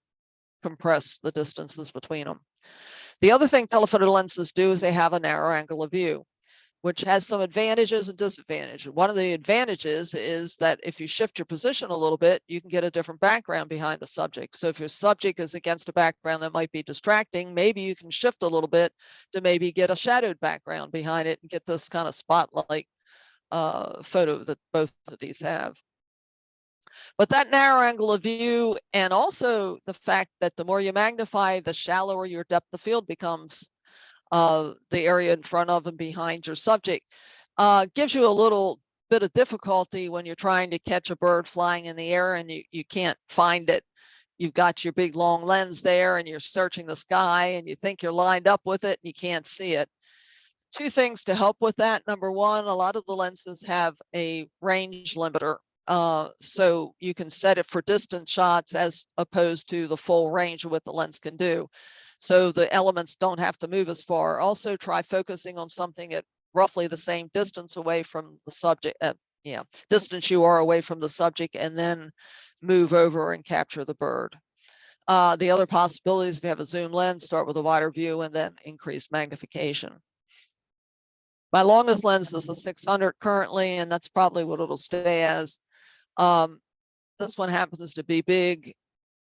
compress the distances between them. The other thing telephoto lenses do is they have a narrow angle of view, which has some advantages and disadvantages. One of the advantages is that if you shift your position a little bit, you can get a different background behind the subject. So if your subject is against a background that might be distracting, maybe you can shift a little bit to maybe get a shadowed background behind it and get this kind of spotlight photo that both of these have. But that narrow angle of view, and also the fact that the more you magnify, the shallower your depth of field becomes, the area in front of and behind your subject, gives you a little bit of difficulty when you're trying to catch a bird flying in the air and you can't find it. You've got your big long lens there and you're searching the sky and you think you're lined up with it and you can't see it. Two things to help with that. Number one, a lot of the lenses have a range limiter. So you can set it for distance shots as opposed to the full range of what the lens can do. So the elements don't have to move as far. Also try focusing on something at roughly the same distance away from the subject, distance you are away from the subject, and then move over and capture the bird. The other possibilities, if you have a zoom lens, start with a wider view and then increase magnification. My longest lens is a 600 currently, and that's probably what it'll stay as. This one happens to be big.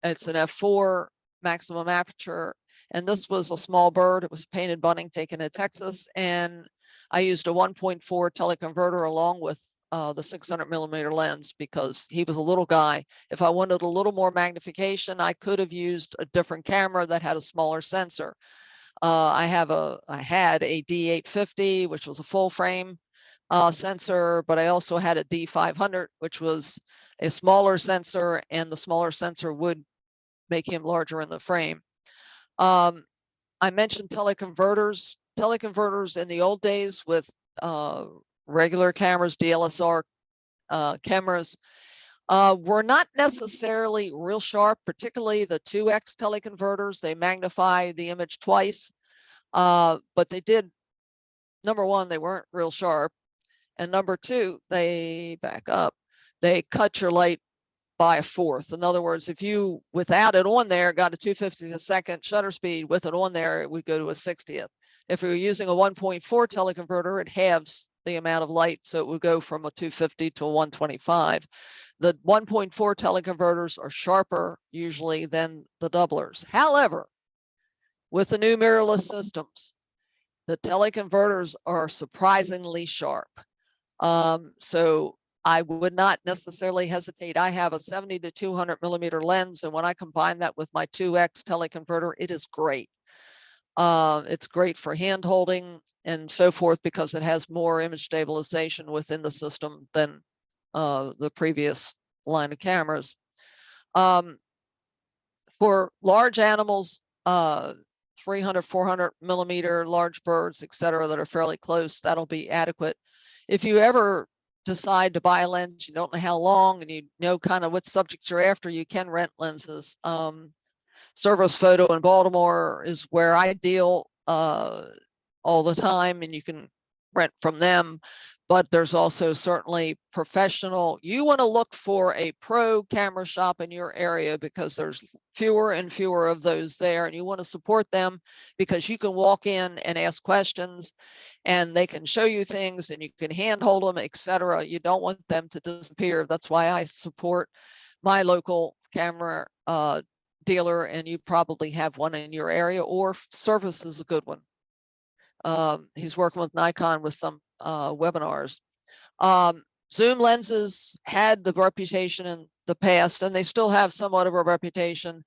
It's an f4 maximum aperture, and this was a small bird. It was a painted bunting taken in Texas, and I used a 1.4 teleconverter along with the 600mm lens because he was a little guy. If I wanted a little more magnification, I could have used a different camera that had a smaller sensor. I had a D850, which was a full frame sensor, but I also had a D500, which was a smaller sensor, and the smaller sensor would make him larger in the frame. I mentioned teleconverters. Teleconverters in the old days with regular cameras, DSLR cameras, were not necessarily real sharp, particularly the 2x teleconverters. They magnify the image twice, but they did, number one, they weren't real sharp. And number two, they cut your light by a fourth. In other words, if you, without it on there, got a 250th second shutter speed, with it on there, it would go to a 60th. If you're using a 1.4 teleconverter, it halves the amount of light, so it would go from a 250 to a 125. The 1.4 teleconverters are sharper usually than the doublers. However, with the new mirrorless systems, the teleconverters are surprisingly sharp. So I would not necessarily hesitate. I have a 70 to 200mm lens, and when I combine that with my 2x teleconverter, it is great. It's great for hand holding and so forth because it has more image stabilization within the system than the previous line of cameras. For large animals, 300, 400mm large birds, etc., that are fairly close, that'll be adequate. If you ever decide to buy a lens, you don't know how long, and you know kind of what subject you're after, you can rent lenses. Service Photo in Baltimore is where I deal all the time, and you can rent from them. but there's also certainly professional. You want to look for a pro camera shop in your area because there's fewer and fewer of those there, and you want to support them because you can walk in and ask questions and they can show you things and you can handhold them, etc. You don't want them to disappear. That's why I support my local camera dealer, and you probably have one in your area, or Service is a good one. He's working with Nikon with some webinars. Zoom lenses had the reputation in the past, and they still have somewhat of a reputation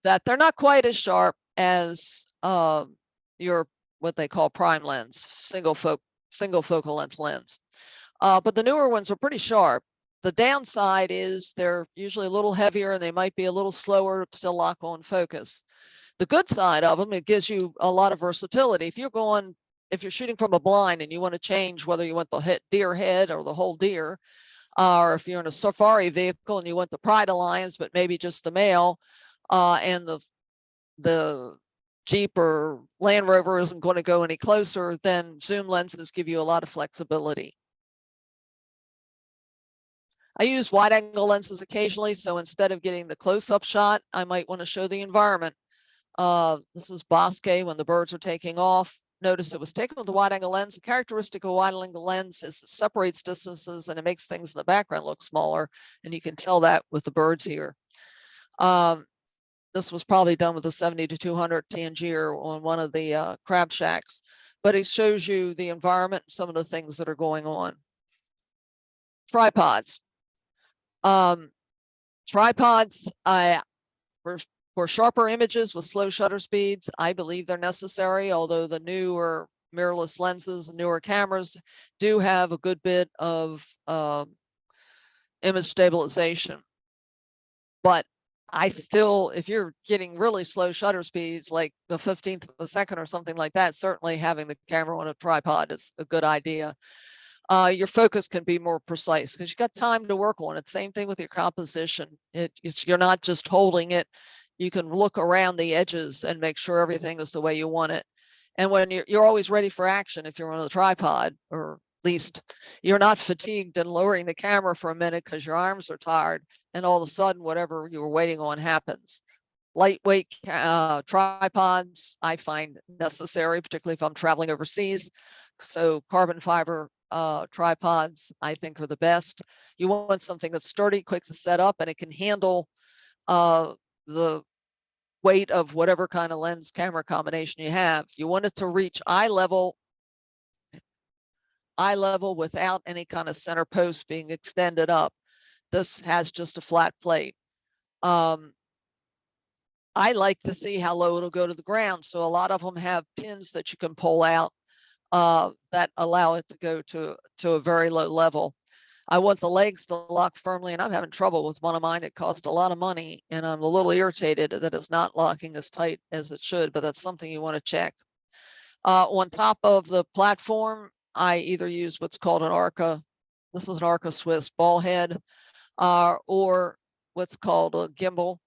that they're not quite as sharp as your what they call prime lens, single focal length lens. But the newer ones are pretty sharp. The downside is they're usually a little heavier and they might be a little slower to lock on focus. The good side of them, it gives you a lot of versatility. If you're shooting from a blind and you want to change whether you want the deer head or the whole deer, or if you're in a safari vehicle and you want the Pride Alliance, but maybe just the male, and the Jeep or Land Rover isn't going to go any closer, then zoom lenses give you a lot of flexibility. I use wide angle lenses occasionally, so instead of getting the close-up shot, I might want to show the environment. This is Bosque when the birds are taking off. Notice it was taken with the wide angle lens. The characteristic of a wide angle lens is it separates distances and it makes things in the background look smaller. And you can tell that with the birds here. This was probably done with a 70 to 200 Tangier on one of the crab shacks, but it shows you the environment and some of the things that are going on. Tripods. Tripods, for sharper images with slow shutter speeds, I believe they're necessary, although the newer mirrorless lenses and newer cameras do have a good bit of image stabilization. But I still, if you're getting really slow shutter speeds, like the 15th of a second or something like that, certainly having the camera on a tripod is a good idea. Your focus can be more precise because you got time to work on it. Same thing with your composition. You're not just holding it. You can look around the edges and make sure everything is the way you want it. And when you're always ready for action if you're on a tripod, or at least you're not fatigued and lowering the camera for a minute because your arms are tired, and all of a sudden whatever you were waiting on happens. Lightweight tripods I find necessary, particularly if I'm traveling overseas. So carbon fiber tripods I think are the best. You want something that's sturdy, quick to set up, and it can handle the weight of whatever kind of lens camera combination you have. You want it to reach eye level without any kind of center post being extended up. This has just a flat plate. I like to see how low it'll go to the ground. So a lot of them have pins that you can pull out that allow it to go to a very low level. I want the legs to lock firmly, and I'm having trouble with one of mine. It cost a lot of money, and I'm a little irritated that it's not locking as tight as it should, but that's something you want to check. On top of the platform, I either use what's called an Arca. This is an Arca Swiss ball head, or what's called a gimbal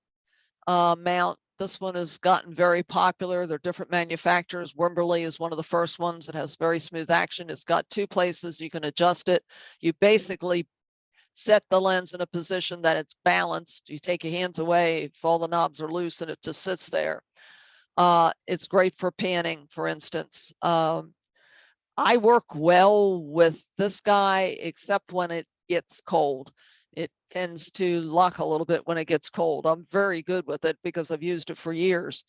mount. This one has gotten very popular. There are different manufacturers. Wimberley is one of the first ones that has very smooth action. It's got two places you can adjust it. You basically set the lens in a position that it's balanced. You take your hands away, if all the knobs are loose, and it just sits there. It's great for panning, for instance. I work well with this guy, except when it gets cold. It tends to lock a little bit when it gets cold. I'm very good with it because I've used it for years,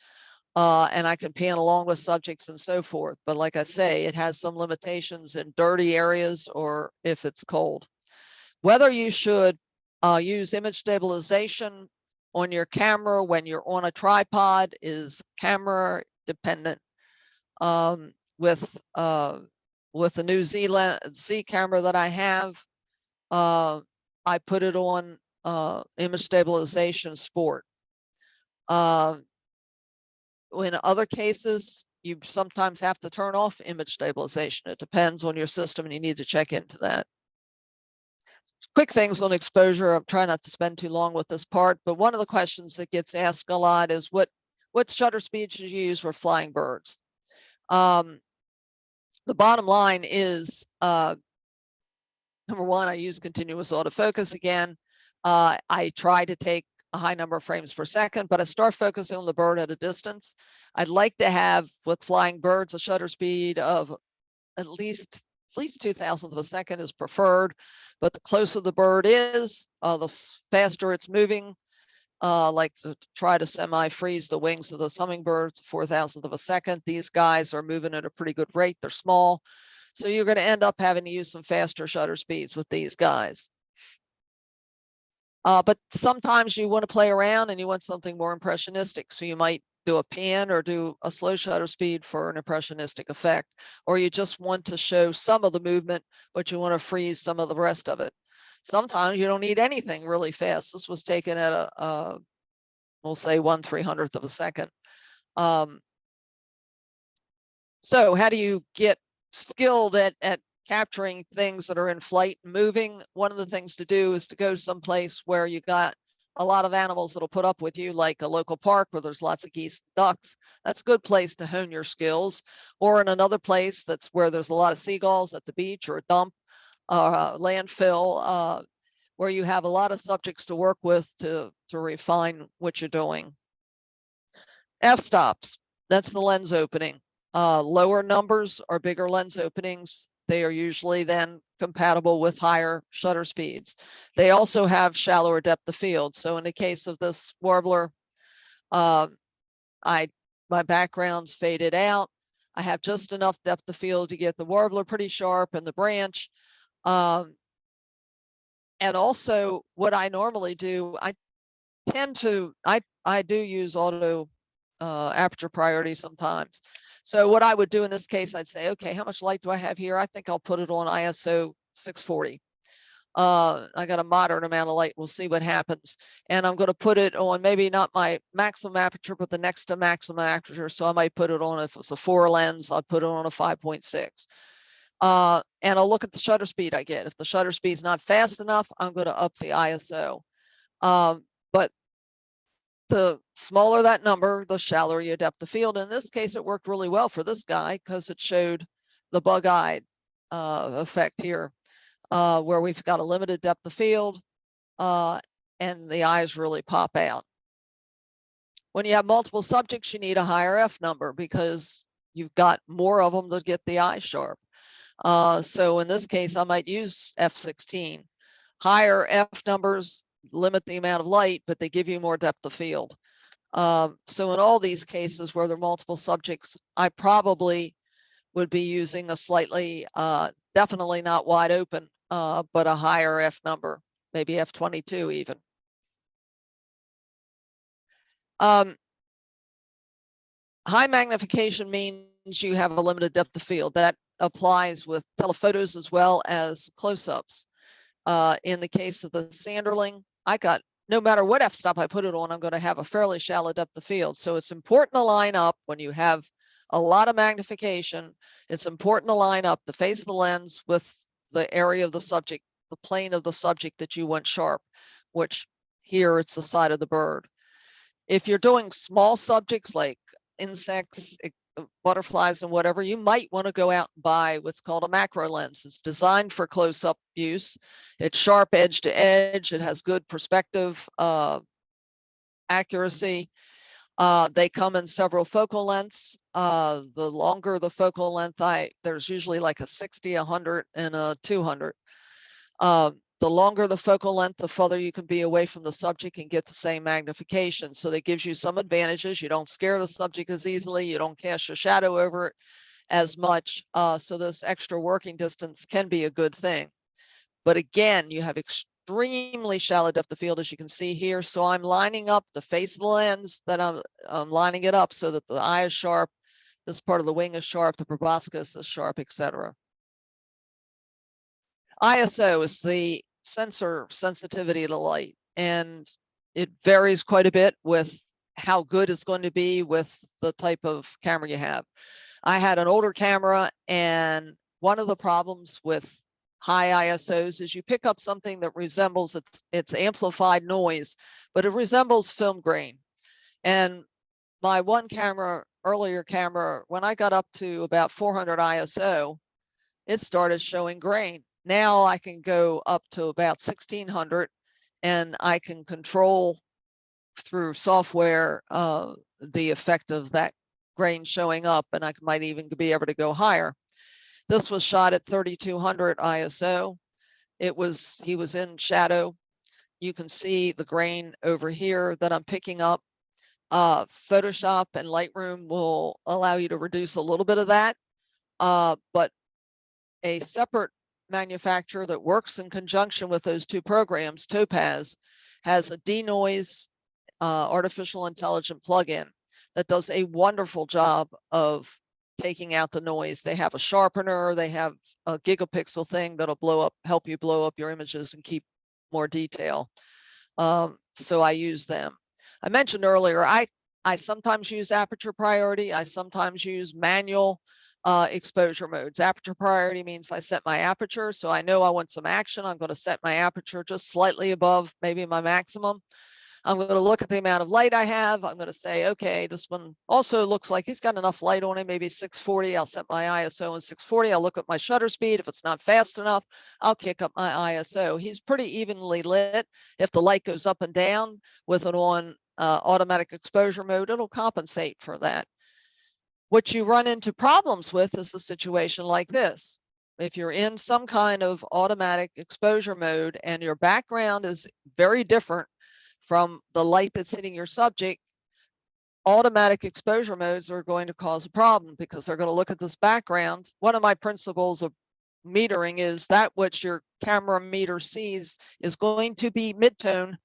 and I can pan along with subjects and so forth. But like I say, it has some limitations in dirty areas or if it's cold. Whether you should use image stabilization on your camera when you're on a tripod is camera dependent. With the new Z camera that I have, I put it on image stabilization sport. In other cases, you sometimes have to turn off image stabilization. It depends on your system, and you need to check into that. Quick things on exposure. I'm trying not to spend too long with this part, but one of the questions that gets asked a lot is what shutter speed should you use for flying birds? The bottom line is Number one, I use continuous autofocus again. I try to take a high number of frames per second, but I start focusing on the bird at a distance. I'd like to have, with flying birds, a shutter speed of at least 2,000th of a second is preferred, but the closer the bird is, the faster it's moving. Like to try to semi-freeze the wings of those hummingbirds, 4,000th of a second. These guys are moving at a pretty good rate. They're small. So you're going to end up having to use some faster shutter speeds with these guys. But sometimes you want to play around and you want something more impressionistic. So you might do a pan or do a slow shutter speed for an impressionistic effect, or you just want to show some of the movement, but you want to freeze some of the rest of it. Sometimes you don't need anything really fast. This was taken at a we'll say 1/300th of a second. So how do you get skilled at capturing things that are in flight and moving? One of the things to do is to go someplace where you got a lot of animals that'll put up with you, like a local park where there's lots of geese and ducks. That's a good place to hone your skills. Or in another place that's where there's a lot of seagulls at the beach or a dump, landfill, where you have a lot of subjects to work with to refine what you're doing. F-stops, that's the lens opening. Lower numbers are bigger lens openings. They are usually then compatible with higher shutter speeds. They also have shallower depth of field. So in the case of this warbler, my background's faded out. I have just enough depth of field to get the warbler pretty sharp and the branch. And also what I normally do, I do use auto aperture priority sometimes. So what I would do in this case, I'd say, okay, how much light do I have here? I think I'll put it on ISO 640. I got a moderate amount of light. We'll see what happens. And I'm going to put it on maybe not my maximum aperture, but the next to maximum aperture. So I might put it on, if it's a 4 lens, I'll put it on a 5.6. And I'll look at the shutter speed I get. If the shutter speed's not fast enough, I'm going to up the ISO. But the smaller that number, the shallower your depth of field. In this case, it worked really well for this guy because it showed the bug-eyed effect here, where we've got a limited depth of field and the eyes really pop out. When you have multiple subjects, you need a higher F number because you've got more of them to get the eye sharp. So in this case, I might use F16. Higher F numbers limit the amount of light, but they give you more depth of field. So in all these cases where there are multiple subjects, I probably would be using a slightly, definitely not wide open, but a higher F number, maybe F22 even. High magnification means you have a limited depth of field. That applies with telephotos as well as close-ups. In the case of the Sanderling, no matter what f-stop I put it on, I'm going to have a fairly shallow depth of field. So it's important to line up when you have a lot of magnification. It's important to line up the face of the lens with the area of the subject, the plane of the subject that you want sharp, which here it's the side of the bird. If you're doing small subjects like insects, butterflies and whatever, you might want to go out and buy what's called a macro lens. It's designed for close-up use. It's sharp edge to edge. It has good perspective accuracy. They come in several focal lengths. The longer the focal length, there's usually like a 60, 100, and a 200. The longer the focal length, the further you can be away from the subject and get the same magnification. So that gives you some advantages. You don't scare the subject as easily. You don't cast your shadow over it as much. So this extra working distance can be a good thing. But again, you have extremely shallow depth of field, as you can see here. So I'm lining up the face of the lens, that I'm lining it up so that the eye is sharp, this part of the wing is sharp, the proboscis is sharp, etc. ISO is the sensor sensitivity to light, and it varies quite a bit with how good it's going to be with the type of camera you have. I had an older camera, and one of the problems with high ISOs is you pick up something that resembles its amplified noise, but it resembles film grain. And my earlier camera, when I got up to about 400 ISO, it started showing grain. Now I can go up to about 1600 and I can control through software the effect of that grain showing up, and I might even be able to go higher. This was shot at 3200 ISO. He was in shadow. You can see the grain over here that I'm picking up. Photoshop and Lightroom will allow you to reduce a little bit of that, but a separate manufacturer that works in conjunction with those two programs, Topaz, has a denoise artificial intelligent plugin that does a wonderful job of taking out the noise. They have a sharpener, they have a gigapixel thing that'll help you blow up your images and keep more detail. So I use them. I mentioned earlier, I sometimes use aperture priority. I sometimes use manual exposure modes. Aperture priority means I set my aperture. So I know I want some action. I'm going to set my aperture just slightly above maybe my maximum. I'm going to look at the amount of light I have. I'm going to say, okay, this one also looks like he's got enough light on it, maybe 640. I'll set my ISO in 640. I'll look at my shutter speed. If it's not fast enough, I'll kick up my ISO. He's pretty evenly lit. If the light goes up and down with it on automatic exposure mode, it'll compensate for that. What you run into problems with is a situation like this. If you're in some kind of automatic exposure mode and your background is very different from the light that's hitting your subject, automatic exposure modes are going to cause a problem because they're going to look at this background. One of my principles of metering is that what your camera meter sees is going to be midtone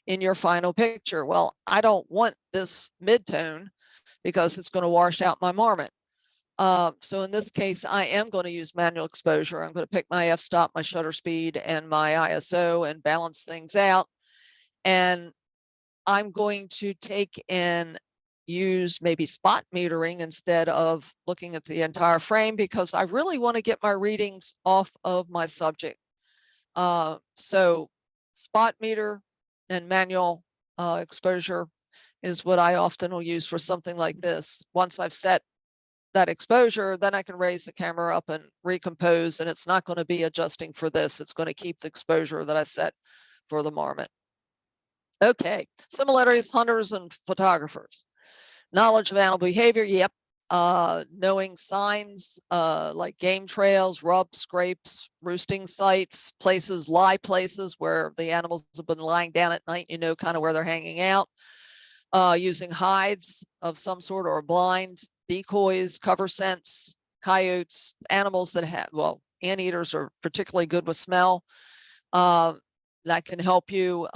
in your final picture. Well, I don't want this midtone because it's going to wash out my marmot. So in this case, I am going to use manual exposure. I'm going to pick my f-stop, my shutter speed, and my ISO and balance things out. And I'm going to take and use maybe spot metering instead of looking at the entire frame because I really want to get my readings off of my subject. So spot meter and manual exposure is what I often will use for something like this. Once I've set that exposure, then I can raise the camera up and recompose, and it's not going to be adjusting for this. It's going to keep the exposure that I set for the marmot. Okay, similarities, hunters and photographers. Knowledge of animal behavior, yep. Knowing signs like game trails, rubs, scrapes, roosting sites, places, lie places where the animals have been lying down at night, you know kind of where they're hanging out. Using hides of some sort or a blind, decoys, cover scents, coyotes, animals that have, well, anteaters are particularly good with smell. That can help you.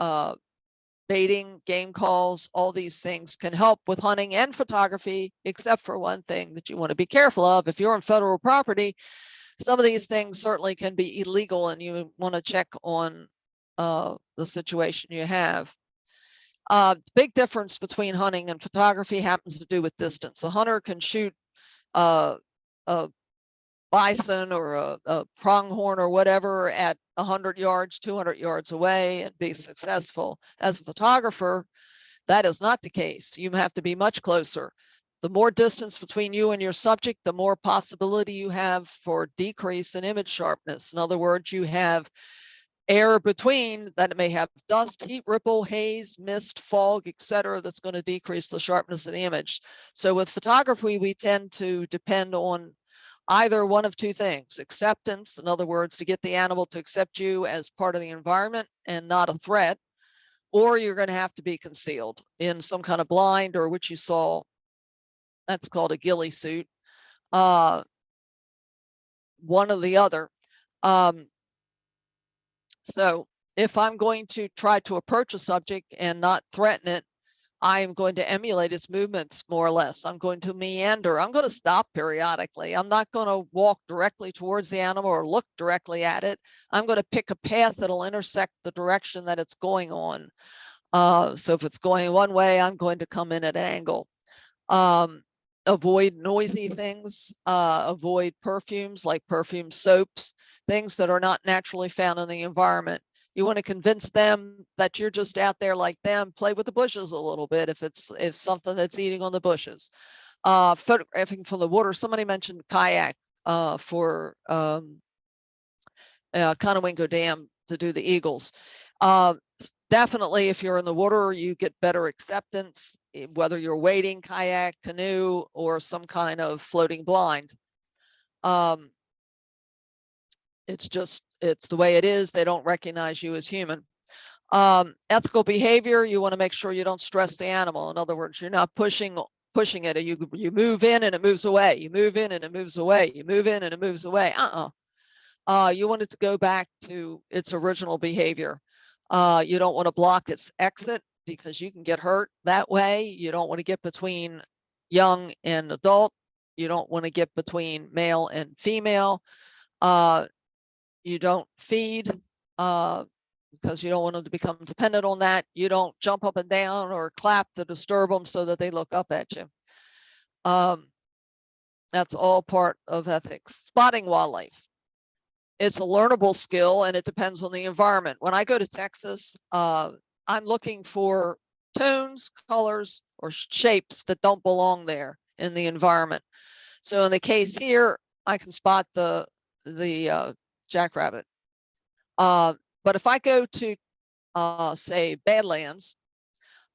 Baiting, game calls, all these things can help with hunting and photography, except for one thing that you want to be careful of. If you're on federal property, some of these things certainly can be illegal and you want to check on the situation you have. Big difference between hunting and photography happens to do with distance. A hunter can shoot a bison or a pronghorn or whatever at 100 yards, 200 yards away and be successful. As a photographer, that is not the case. You have to be much closer. The more distance between you and your subject, the more possibility you have for decrease in image sharpness. In other words, you have air between that it may have dust, heat ripple, haze, mist, fog, etc. that's going to decrease the sharpness of the image. So with photography, we tend to depend on either one of two things: acceptance, in other words, to get the animal to accept you as part of the environment and not a threat, or you're going to have to be concealed in some kind of blind, or which you saw, that's called a ghillie suit, one or the other. So if I'm going to try to approach a subject and not threaten it, I'm going to emulate its movements more or less. I'm going to meander. I'm going to stop periodically. I'm not going to walk directly towards the animal or look directly at it. I'm going to pick a path that'll intersect the direction that it's going on. So if it's going one way, I'm going to come in at an angle. Avoid noisy things, avoid perfumes like perfume soaps, things that are not naturally found in the environment. You want to convince them that you're just out there like them. Play with the bushes a little bit if something that's eating on the bushes. Photographing from the water. Somebody mentioned kayak for Conowingo Dam to do the eagles. Definitely, if you're in the water, you get better acceptance, whether you're wading, kayak, canoe, or some kind of floating blind. It's the way it is. They don't recognize you as human. Ethical behavior, you want to make sure you don't stress the animal. In other words, you're not pushing it. You move in and it moves away. You move in and it moves away. You move in and it moves away. You want it to go back to its original behavior. You don't want to block its exit because you can get hurt that way. You don't want to get between young and adult. You don't want to get between male and female. You don't feed because you don't want them to become dependent on that. You don't jump up and down or clap to disturb them so that they look up at you. That's all part of ethics. Spotting wildlife. It's a learnable skill and it depends on the environment. When I go to Texas, I'm looking for tones, colors, or shapes that don't belong there in the environment. So in the case here, I can spot the jackrabbit. But if I go to, say, Badlands,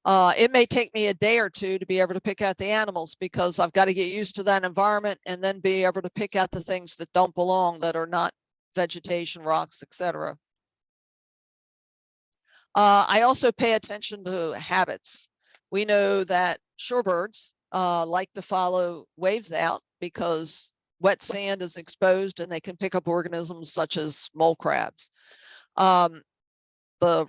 it may take me a day or two to be able to pick out the animals because I've got to get used to that environment and then be able to pick out the things that don't belong, that are not vegetation, rocks, etc. I also pay attention to habits. We know that shorebirds like to follow waves out because wet sand is exposed and they can pick up organisms such as mole crabs. The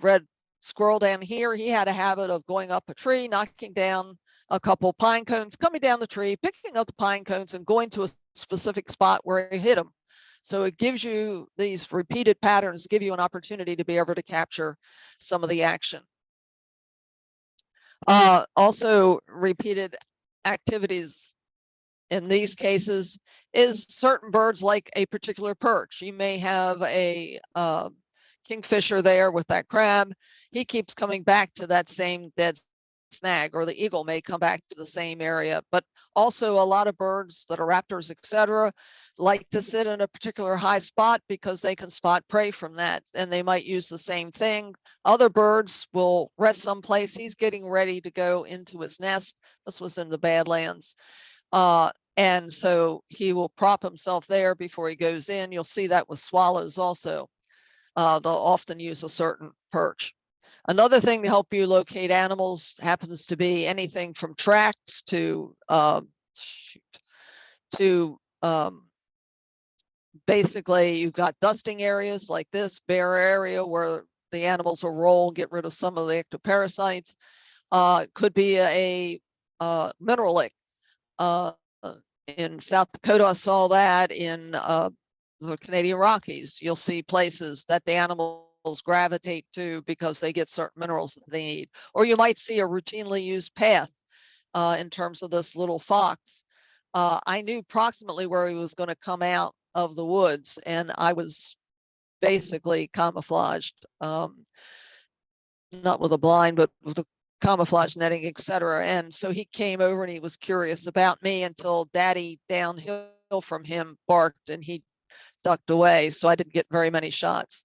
red squirrel down here, he had a habit of going up a tree, knocking down a couple pine cones, coming down the tree, picking up the pine cones and going to a specific spot where he hit them. So it gives you these repeated patterns, give you an opportunity to be able to capture some of the action. Also, repeated activities in these cases is certain birds like a particular perch. You may have a kingfisher there with that crab. He keeps coming back to that same dead snag, or the eagle may come back to the same area. But also a lot of birds that are raptors, etc., like to sit in a particular high spot because they can spot prey from that, and they might use the same thing. Other birds will rest someplace. He's getting ready to go into his nest. This was in the Badlands. And so he will prop himself there before he goes in. You'll see that with swallows also. They'll often use a certain perch. Another thing to help you locate animals happens to be anything from tracks to basically you've got dusting areas like this, bare area where the animals will roll, get rid of some of the ectoparasites. It could be a mineral lick. In South Dakota, I saw that. In the Canadian Rockies, you'll see places that the animals gravitate to because they get certain minerals that they need. Or you might see a routinely used path in terms of this little fox. I knew approximately where he was going to come out of the woods, and I was basically camouflaged, not with a blind, but with a camouflage netting, etc. And so he came over and he was curious about me until Daddy downhill from him barked and he ducked away. So I didn't get very many shots.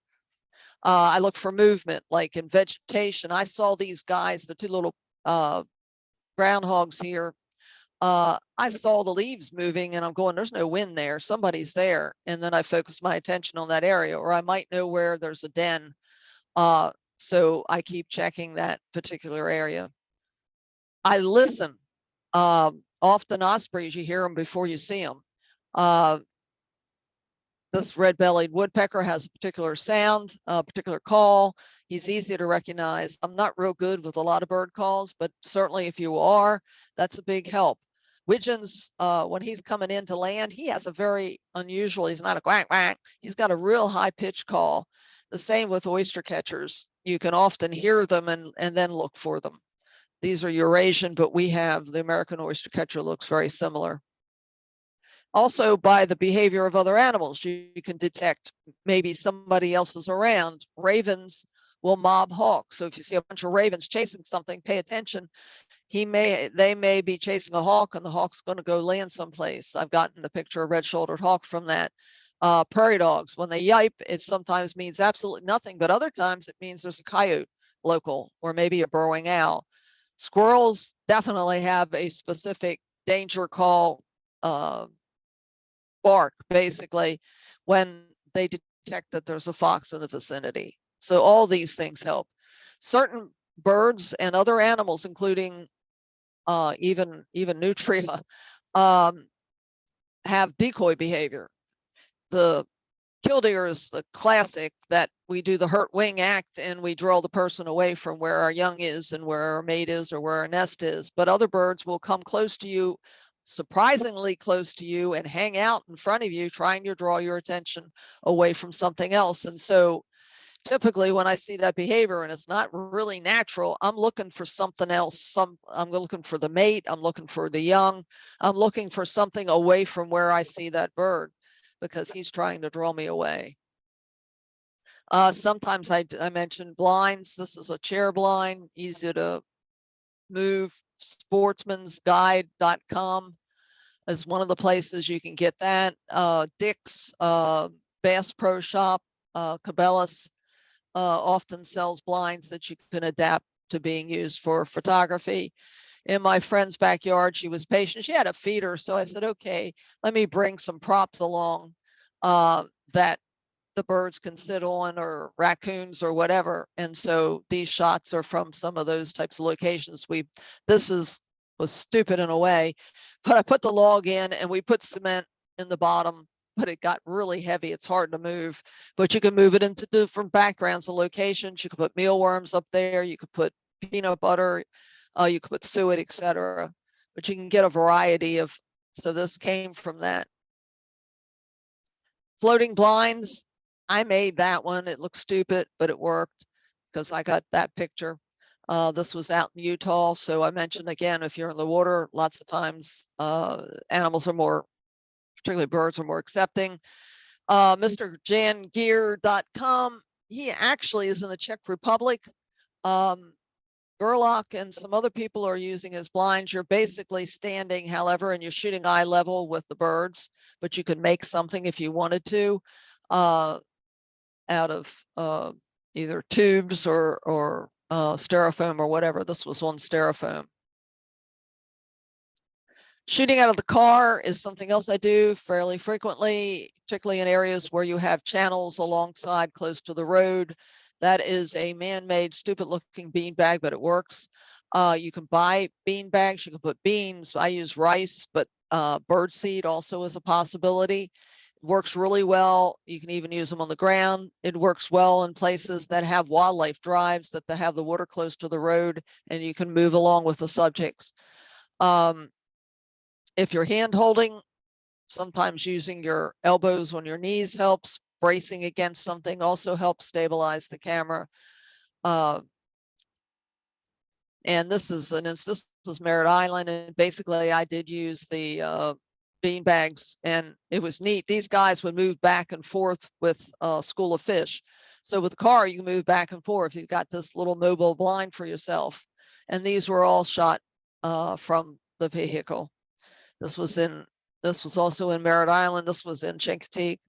I look for movement, like in vegetation. I saw these guys, the two little groundhogs here. I saw the leaves moving and I'm going, there's no wind there. Somebody's there. And then I focus my attention on that area, or I might know where there's a den. So I keep checking that particular area. I listen. Often ospreys, you hear them before you see them. This red-bellied woodpecker has a particular sound, a particular call. He's easy to recognize. I'm not real good with a lot of bird calls, but certainly if you are, that's a big help. Widgeons, when he's coming into land, he has a very unusual, he's not a quack quack, he's got a real high-pitched call. The same with oyster catchers. You can often hear them and then look for them. These are Eurasian, but we have the American oyster catcher looks very similar. Also, by the behavior of other animals, you can detect maybe somebody else is around. Ravens will mob hawks. So if you see a bunch of ravens chasing something, pay attention. They may be chasing a hawk and the hawk's going to go land someplace. I've gotten a picture of red-shouldered hawk from that. Prairie dogs, when they yipe, it sometimes means absolutely nothing, but other times it means there's a coyote local or maybe a burrowing owl. Squirrels definitely have a specific danger call bark, basically, when they detect that there's a fox in the vicinity. So all these things help. Certain birds and other animals, including even nutria, have decoy behavior. The killdeer is the classic that we do the hurt wing act and we draw the person away from where our young is and where our mate is or where our nest is. But other birds will come close to you, surprisingly close to you, and hang out in front of you, trying to draw your attention away from something else. And so typically when I see that behavior and it's not really natural, I'm looking for something else. I'm looking for the mate, I'm looking for the young, I'm looking for something away from where I see that bird, because he's trying to draw me away. Sometimes I mentioned blinds. This is a chair blind, easy to move. Sportsmansguide.com is one of the places you can get that. Dick's Bass Pro Shop, Cabela's often sells blinds that you can adapt to being used for photography. In my friend's backyard, she was patient. She had a feeder, so I said, okay, let me bring some props along that the birds can sit on, or raccoons or whatever. And so these shots are from some of those types of locations. This was stupid in a way, but I put the log in and we put cement in the bottom, but it got really heavy. It's hard to move, but you can move it into different backgrounds and locations. You could put mealworms up there. You could put peanut butter. You could put suet, etc. But you can get a variety of, so this came from that. Floating blinds, I made that one. It looked stupid, but it worked because I got that picture. This was out in Utah. So I mentioned again, if you're in the water, lots of times animals are more, particularly birds, are more accepting. MrJanGear.com, he actually is in the Czech Republic. Gerlach and some other people are using his blinds. You're basically standing, however, and you're shooting eye level with the birds, but you can make something if you wanted to out of either tubes or styrofoam or whatever. This was on styrofoam. Shooting out of the car is something else I do fairly frequently, particularly in areas where you have channels alongside close to the road. That is a man-made, stupid-looking bean bag, but it works. You can buy bean bags. You can put beans. I use rice, but bird seed also is a possibility. It works really well. You can even use them on the ground. It works well in places that have wildlife drives, that they have the water close to the road, and you can move along with the subjects. If you're hand holding, sometimes using your elbows on your knees helps. Bracing against something also helps stabilize the camera. And this is Merritt Island, and basically I did use the bean bags, and it was neat. These guys would move back and forth with a school of fish. So with the car, you can move back and forth. You've got this little mobile blind for yourself. And these were all shot from the vehicle. This was also in Merritt Island. This was in Chincoteague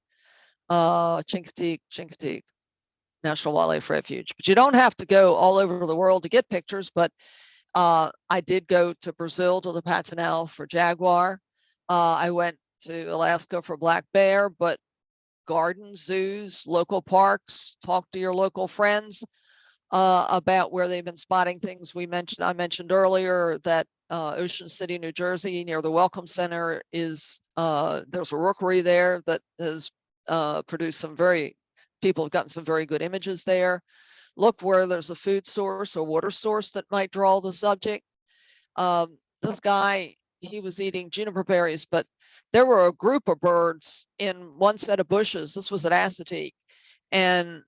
National Wildlife Refuge. But you don't have to go all over the world to get pictures, but I did go to Brazil, to the Pantanal, for jaguar. I went to Alaska for black bear, but gardens, zoos, local parks, talk to your local friends about where they've been spotting things. I mentioned earlier that Ocean City, New Jersey, near the Welcome Center, is there's a rookery there that has produced people have gotten some very good images there. Look where there's a food source or water source that might draw the subject. This guy, he was eating juniper berries, but there were a group of birds in one set of bushes. This was at Assateague, and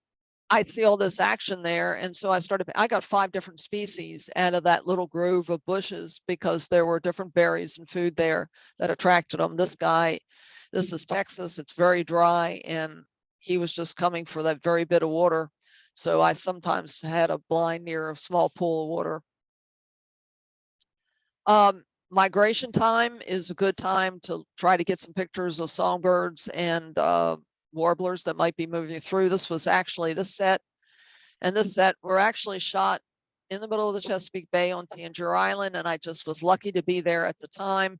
I see all this action there. And so I got 5 different species out of that little grove of bushes because there were different berries and food there that attracted them. This guy, this is Texas, it's very dry, and he was just coming for that very bit of water. So I sometimes had a blind near a small pool of water. Migration time is a good time to try to get some pictures of songbirds and warblers that might be moving through. This was actually this set were actually shot in the middle of the Chesapeake Bay on Tangier Island. And I just was lucky to be there at the time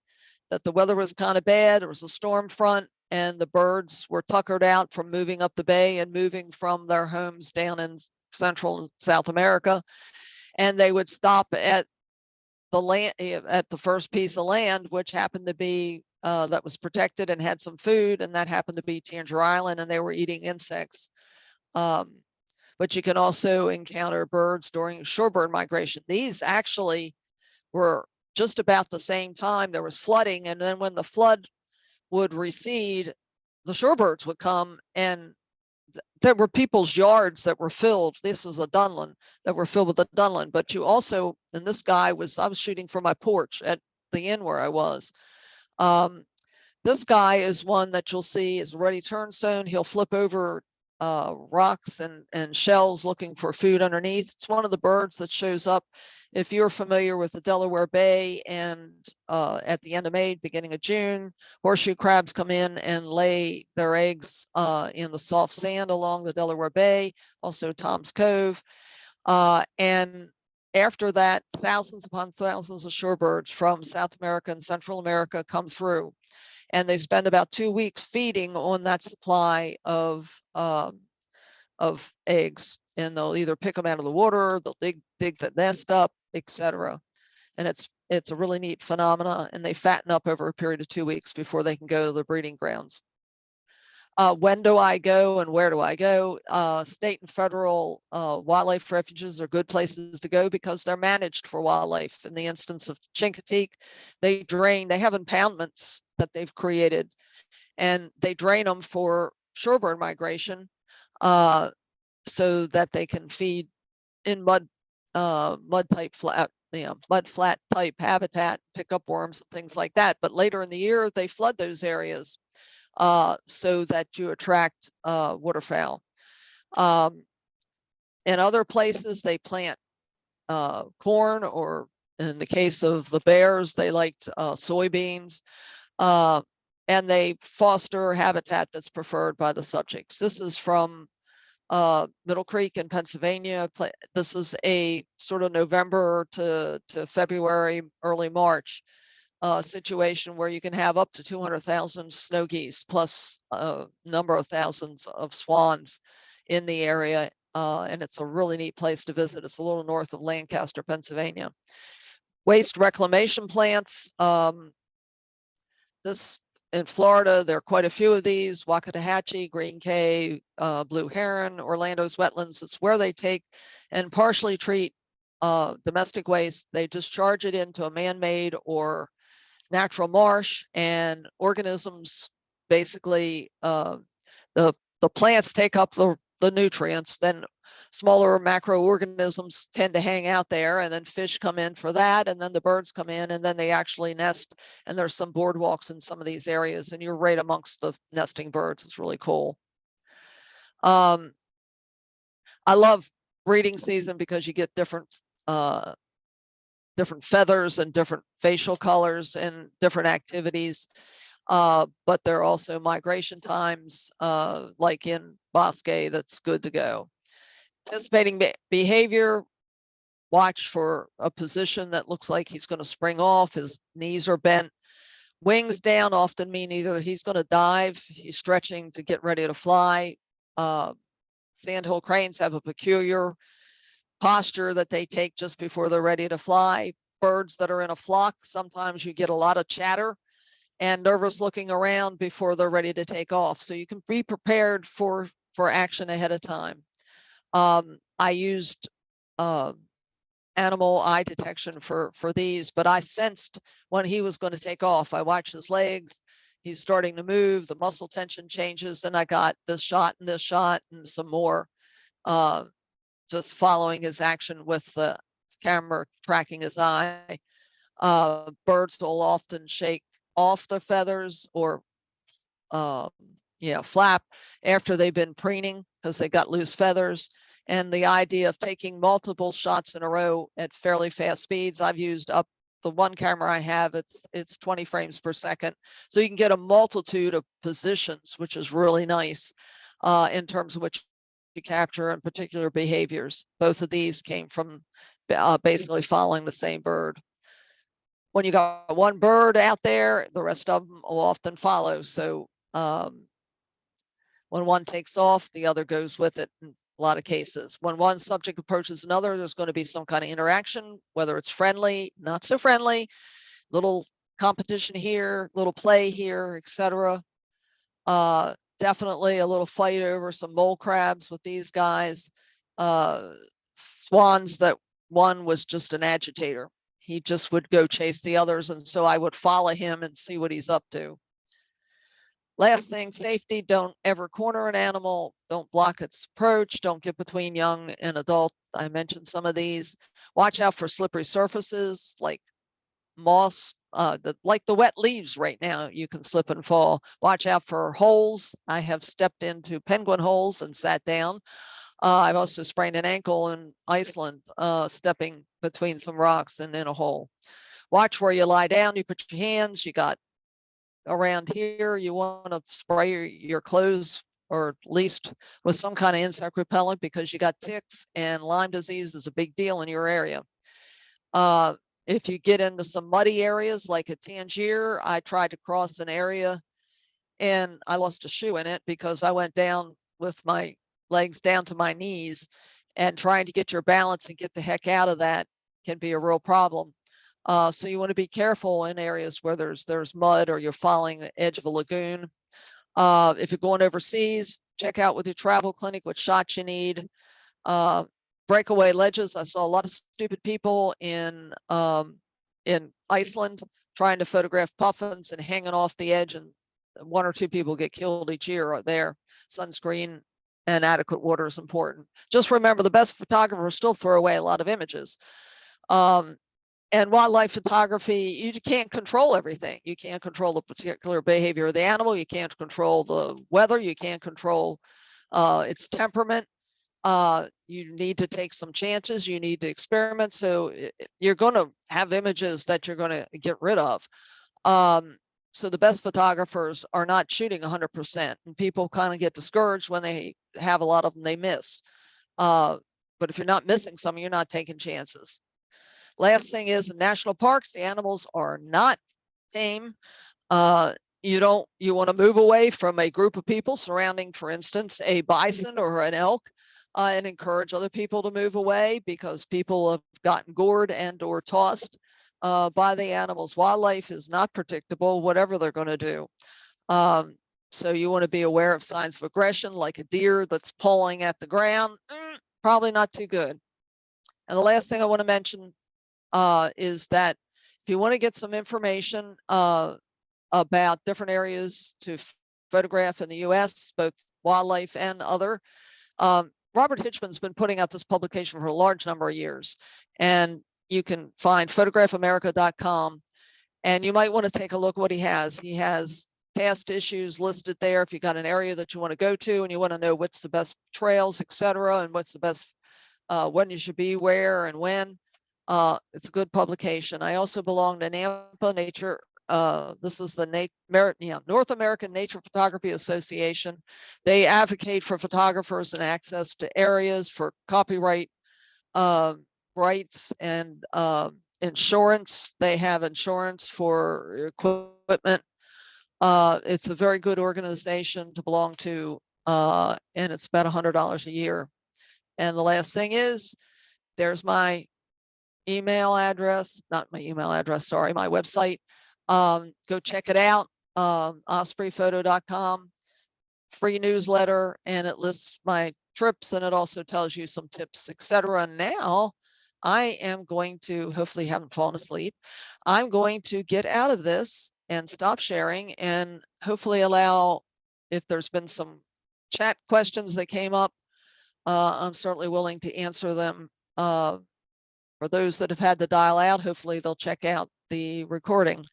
that the weather was kind of bad. There was a storm front and the birds were tuckered out from moving up the bay and moving from their homes down in Central and South America. And they would stop at the land, at the first piece of land, which happened to be that was protected and had some food, and that happened to be Tangier Island, and they were eating insects. But you can also encounter birds during shorebird migration. These actually were just about the same time there was flooding, and then when the flood would recede, the shorebirds would come, and there were people's yards that were filled. This was a Dunlin that were filled with a Dunlin, but you also, and this guy was, I was shooting from my porch at the inn where I was. This guy is one that you'll see is a ready turnstone. He'll flip over rocks and shells looking for food underneath. It's one of the birds that shows up if you're familiar with the Delaware Bay, and at the end of May, beginning of June, horseshoe crabs come in and lay their eggs in the soft sand along the Delaware Bay, also Tom's Cove. And after that, thousands upon thousands of shorebirds from South America and Central America come through, and they spend about 2 weeks feeding on that supply of eggs, and they'll either pick them out of the water, they'll dig the nest up, etc. And it's a really neat phenomena, and they fatten up over a period of 2 weeks before they can go to the breeding grounds. When do I go and where do I go? State and federal wildlife refuges are good places to go because they're managed for wildlife. In the instance of Chincoteague, they have impoundments that they've created, and they drain them for shorebird migration so that they can feed in mud type flat, mud flat type habitat, pick up worms and things like that. But later in the year, they flood those areas so that you attract waterfowl. In other places, they plant corn, or in the case of the bears, they liked soybeans, and they foster habitat that's preferred by the subjects. This is from Middle Creek in Pennsylvania. This is a sort of November to February, early March situation where you can have up to 200,000 snow geese plus a number of thousands of swans in the area. And it's a really neat place to visit. It's a little north of Lancaster, Pennsylvania. Waste reclamation plants. This in Florida, there are quite a few of these: Waxahachie, Green Cay, Blue Heron, Orlando's wetlands. It's where they take and partially treat domestic waste. They discharge it into a man-made or natural marsh, and organisms basically, the plants take up the nutrients, then smaller macroorganisms tend to hang out there, and then fish come in for that, and then the birds come in, and then they actually nest, and there's some boardwalks in some of these areas, and you're right amongst the nesting birds. It's really cool. I love breeding season because you get different feathers and different facial colors and different activities. But there are also migration times, like in Bosque, that's good to go. Anticipating behavior, watch for a position that looks like he's going to spring off. His knees are bent. Wings down often mean either he's going to dive, he's stretching to get ready to fly. Sandhill cranes have a peculiar posture that they take just before they're ready to fly. Birds that are in a flock, sometimes you get a lot of chatter and nervous looking around before they're ready to take off. So you can be prepared for action ahead of time. I used animal eye detection for these, but I sensed when he was going to take off. I watched his legs. He's starting to move. The muscle tension changes, and I got this shot and some more, just following his action with the camera tracking his eye. Birds will often shake off the feathers or flap after they've been preening because they got loose feathers. And the idea of taking multiple shots in a row at fairly fast speeds, I've used up the one camera I have, it's 20 frames per second. So you can get a multitude of positions, which is really nice in terms of which you capture and particular behaviors. Both of these came from basically following the same bird. When you got one bird out there, the rest of them will often follow. So when one takes off, the other goes with it in a lot of cases. When one subject approaches another, there's going to be some kind of interaction, whether it's friendly, not so friendly, little competition here, little play here, etc. Definitely a little fight over some mole crabs with these guys. Swans that one was just an agitator. He just would go chase the others. And so I would follow him and see what he's up to. Last thing, safety, don't ever corner an animal, don't block its approach, don't get between young and adult. I mentioned some of these. Watch out for slippery surfaces like moss, like the wet leaves right now, you can slip and fall. Watch out for holes. I have stepped into penguin holes and sat down. I've also sprained an ankle in Iceland, stepping between some rocks and in a hole. Watch where you lie down, you put your hands, you got around here, you want to spray your clothes or at least with some kind of insect repellent because you got ticks and Lyme disease is a big deal in your area. If you get into some muddy areas like at Tangier, I tried to cross an area and I lost a shoe in it because I went down with my legs down to my knees, and trying to get your balance and get the heck out of that can be a real problem. So you want to be careful in areas where there's mud or you're following the edge of a lagoon. If you're going overseas, check out with your travel clinic what shots you need. Breakaway ledges. I saw a lot of stupid people in Iceland trying to photograph puffins and hanging off the edge, and 1 or 2 people get killed each year there. Sunscreen and adequate water is important. Just remember, the best photographers still throw away a lot of images. And wildlife photography, you can't control everything. You can't control the particular behavior of the animal. You can't control the weather. You can't control its temperament. You need to take some chances. You need to experiment. So you're going to have images that you're going to get rid of. So the best photographers are not shooting 100%. And people kind of get discouraged when they have a lot of them they miss. But if you're not missing some, you're not taking chances. Last thing is in national parks, the animals are not tame. You want to move away from a group of people surrounding, for instance, a bison or an elk, and encourage other people to move away because people have gotten gored and or tossed by the animals. Wildlife is not predictable, whatever they're going to do. So you want to be aware of signs of aggression, like a deer that's pulling at the ground. Probably not too good. And the last thing I want to mention is that if you want to get some information about different areas to photograph in the US, both wildlife and other, Robert Hitchman's been putting out this publication for a large number of years, and you can find photographAmerica.com, and you might want to take a look what he has. He has past issues listed there. If you got an area that you want to go to and you want to know what's the best trails, etc., and what's the best when you should be where and when, it's a good publication. I also belong to NAMPA Nature. This is the North American Nature Photography Association. They advocate for photographers and access to areas for copyright rights and insurance. They have insurance for equipment. It's a very good organization to belong to, and it's about $100 a year. And the last thing is, there's my email address, not my email address, sorry, my website. Go check it out, ospreyphoto.com, free newsletter, and it lists my trips and it also tells you some tips, etc. And now I am going to, hopefully haven't fallen asleep, I'm going to get out of this and stop sharing and hopefully allow, if there's been some chat questions that came up, I'm certainly willing to answer them. For those that have had to dial out, hopefully they'll check out the recording.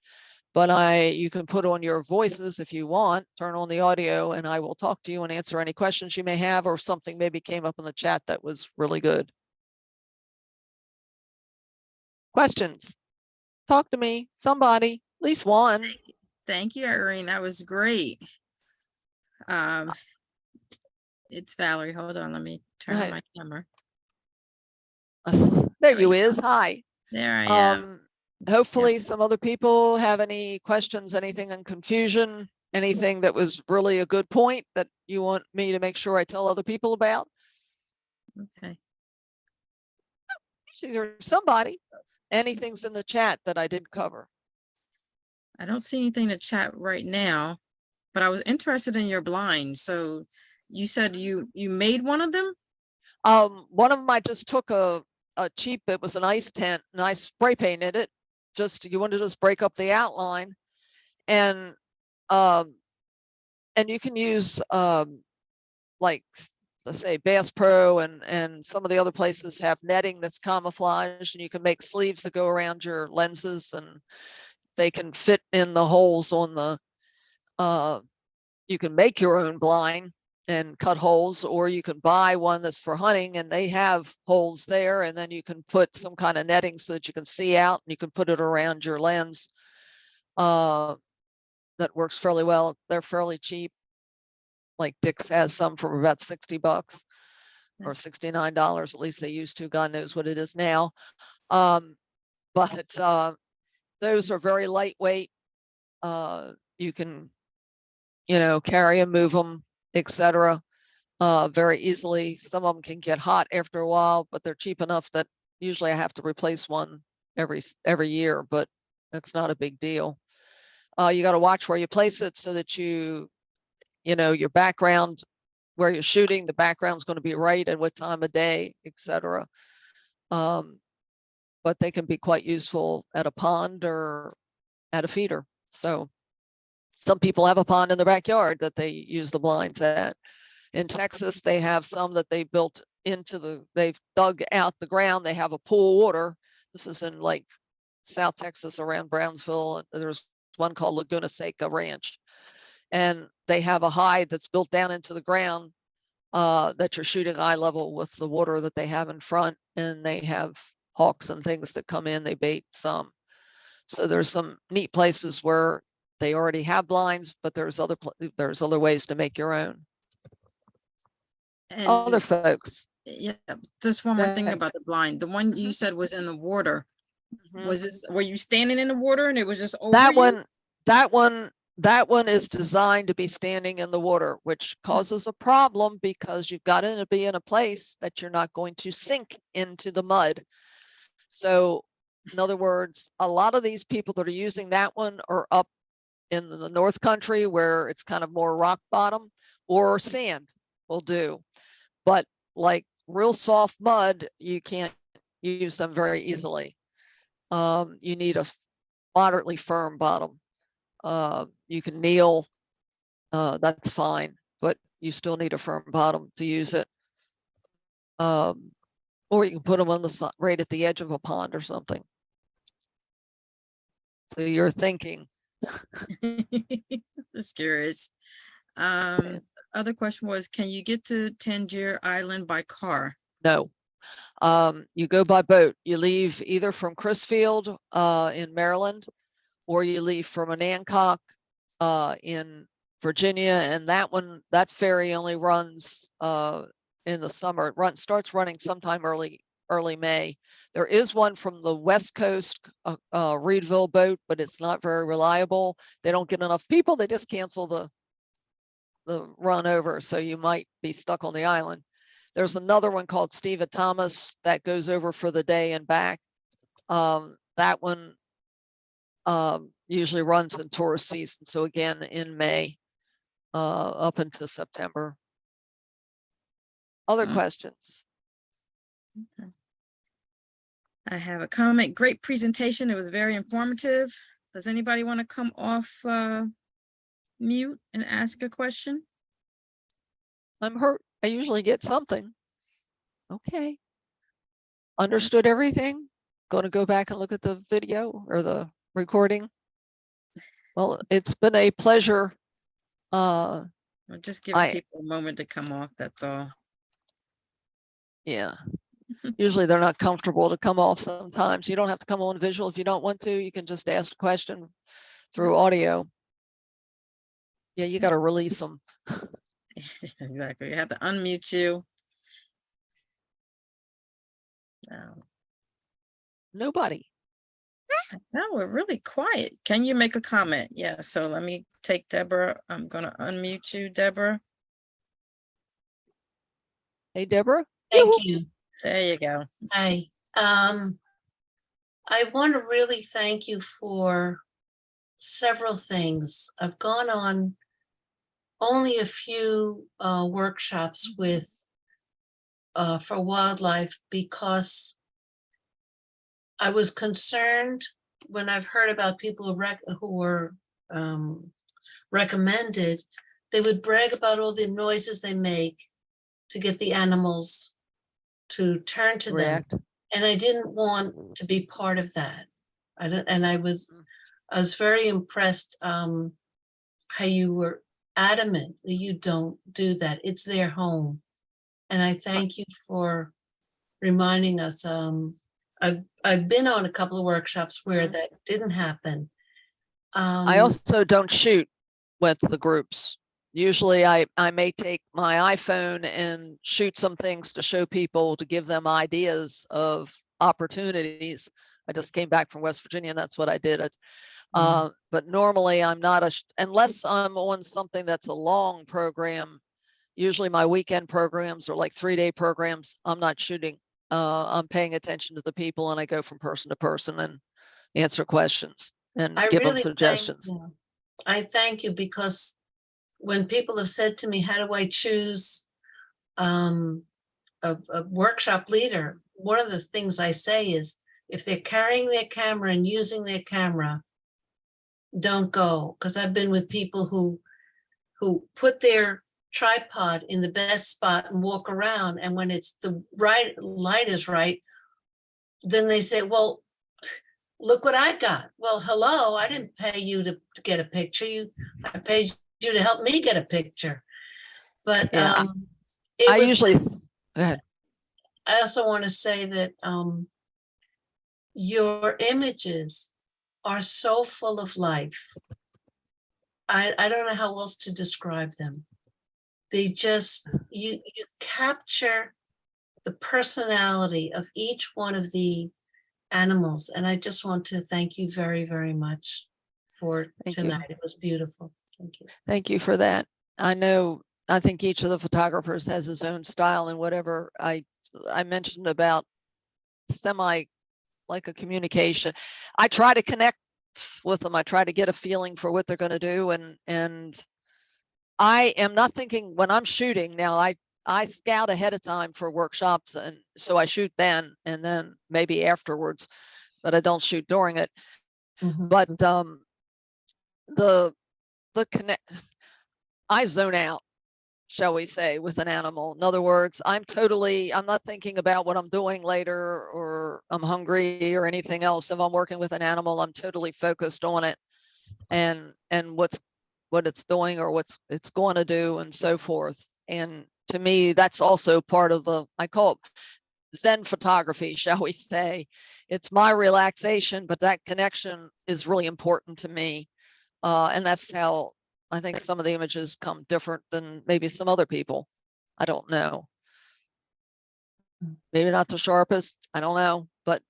But you can put on your voices if you want, turn on the audio, and I will talk to you and answer any questions you may have, or something maybe came up in the chat that was really good. Questions? talk to me, somebody, at least one. Thank you, Irene. That was great. It's Valerie. Hold on. Let me turn on Hi. my camera. There you is. Hi. There I am. Hopefully some other people have any questions, anything in confusion, anything that was really a good point that you want me to make sure I tell other people about. Okay. See, there's somebody, anything's in the chat that I didn't cover. I don't see anything to chat right now, but I was interested in your blind. So you said you made one of them? One of them I just took a cheap, it was an ice tent and I spray painted it. You want to just break up the outline and you can use like, let's say Bass Pro and some of the other places have netting that's camouflage, and you can make sleeves that go around your lenses and they can fit in the holes on the, you can make your own blind and cut holes, or you can buy one that's for hunting and they have holes there, and then you can put some kind of netting so that you can see out and you can put it around your lens. That works fairly well. They're fairly cheap. Like Dick's has some for about $60 or $69. At least they used to. God knows what it is now. But those are very lightweight. You can, carry and move them, etc. Very easily. Some of them can get hot after a while, but they're cheap enough that usually I have to replace one every year, but that's not a big deal. You got to watch where you place it so that your background, where you're shooting, the background's going to be right and what time of day, etc. But they can be quite useful at a pond or at a feeder. So some people have a pond in their backyard that they use the blinds at. In Texas, they have some that they built they've dug out the ground. They have a pool water. This is in like South Texas around Brownsville. There's one called Laguna Seca Ranch. And they have a hide that's built down into the ground that you're shooting eye level with the water that they have in front. And they have hawks and things that come in, they bait some. So there's some neat places where they already have blinds, but there's other ways to make your own. Other And folks. yeah, just one more thing Okay. about the blind. The one you Mhm. said was in the water. Mhm. Were you standing in the water and it was just over That you? that one is designed to be standing in the water, which causes a problem because you've got to be in a place that you're not going to sink into the mud. So in other words, a lot of these people that are using that one are up in the North Country where it's kind of more rock bottom, or sand will do. But like real soft mud, you can't use them very easily. You need a moderately firm bottom. You can kneel, that's fine, but you still need a firm bottom to use it. Or you can put them on the side, right at the edge of a pond or something. So you're thinking. Just curious. Other question was, can you get to Tangier Island by car? No. You go by boat. You leave either from Crisfield in Maryland, or you leave from Anancock in Virginia, and that ferry only runs in the summer. It starts running sometime early May. There is one from the West Coast, Reedville boat, but it's not very reliable. They don't get enough people. They just cancel the run over, so you might be stuck on the island. There's another one called Steve Thomas that goes over for the day and back. That one usually runs in tourist season. So again, in May, up until September. Other questions? I have a comment. Great presentation. It was very informative. Does anybody want to come off mute and ask a question? I'm hurt. I usually get something. Okay. Understood everything. Going to go back and look at the video or the recording. Well, it's been a pleasure. I'm just giving people a moment to come off. That's all. Yeah. Usually they're not comfortable to come off sometimes. You don't have to come on visual if you don't want to. You can just ask a question through audio. Yeah, you got to release them. Exactly. You have to unmute you. Now, Nobody. we're really quiet. Can you make a comment? Yeah, so let me take Deborah. I'm gonna unmute you, Deborah. Hey, Deborah. Thank Yoo-hoo. you. There you go. Hi. I want to really thank you for several things. I've gone on only a few workshops with for wildlife because I was concerned when I've heard about people who were recommended, they would brag about all the noises they make to get the animals to turn to them. React. And I didn't want to be part of that. I was very impressed how you were adamant that you don't do that. It's their home. And I thank you for reminding us. I've been on a couple of workshops where that didn't happen. I also don't shoot with the groups. Usually I may take my iPhone and shoot some things to show people, to give them ideas of opportunities. I just came back from West Virginia and that's what I did. But normally I'm not unless I'm on something that's a long program. Usually my weekend programs are like 3-day programs. I'm not shooting. I'm paying attention to the people and I go from person to person and answer questions and I give them really suggestions. I thank you because when people have said to me, how do I choose a workshop leader? One of the things I say is, if they're carrying their camera and using their camera, don't go. Because I've been with people who put their tripod in the best spot and walk around. And when it's the right light is right, then they say, well, look what I got. Well, hello, I didn't pay you to get a picture. I paid you to help me get a picture. But Yeah, it I was usually, just- go ahead. I also want to say that your images are so full of life. I don't know how else to describe them. They just, you capture the personality of each one of the animals. And I just want to thank you very, very much for Thank you. tonight. It was beautiful. Thank you. Thank you for that. I think each of the photographers has his own style, and whatever I mentioned about semi like a communication, I try to connect with them. I try to get a feeling for what they're going to do. And I am not thinking when I'm shooting now, I scout ahead of time for workshops. And so I shoot then and then maybe afterwards, but I don't shoot during it. Mhm. But the connect, I zone out, shall we say, with an animal. In other words, I'm not thinking about what I'm doing later or I'm hungry or anything else. If I'm working with an animal, I'm totally focused on it and what it's doing or what it's going to do and so forth. And to me, that's also part of I call it Zen photography, shall we say. It's my relaxation, but that connection is really important to me. And that's how I think some of the images come different than maybe some other people. I don't know. Maybe not the sharpest, I don't know, but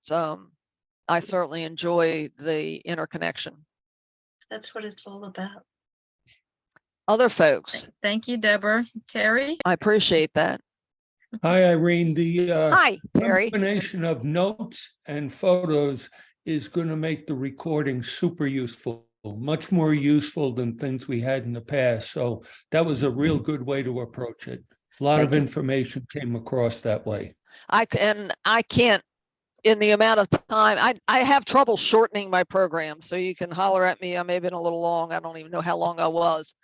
I certainly enjoy the interconnection. That's what it's all about. Other folks, Thank you, Deborah. Terry? I appreciate that. Hi, Irene. The Hi, Terry. combination of notes and photos is going to make the recording super useful, much more useful than things we had in the past. So that was a real good way to approach it. A lot Thank of you. information came across that way. I can't, in the amount of time, I have trouble shortening my program, so you can holler at me. I may have been a little long. I don't even know how long I was.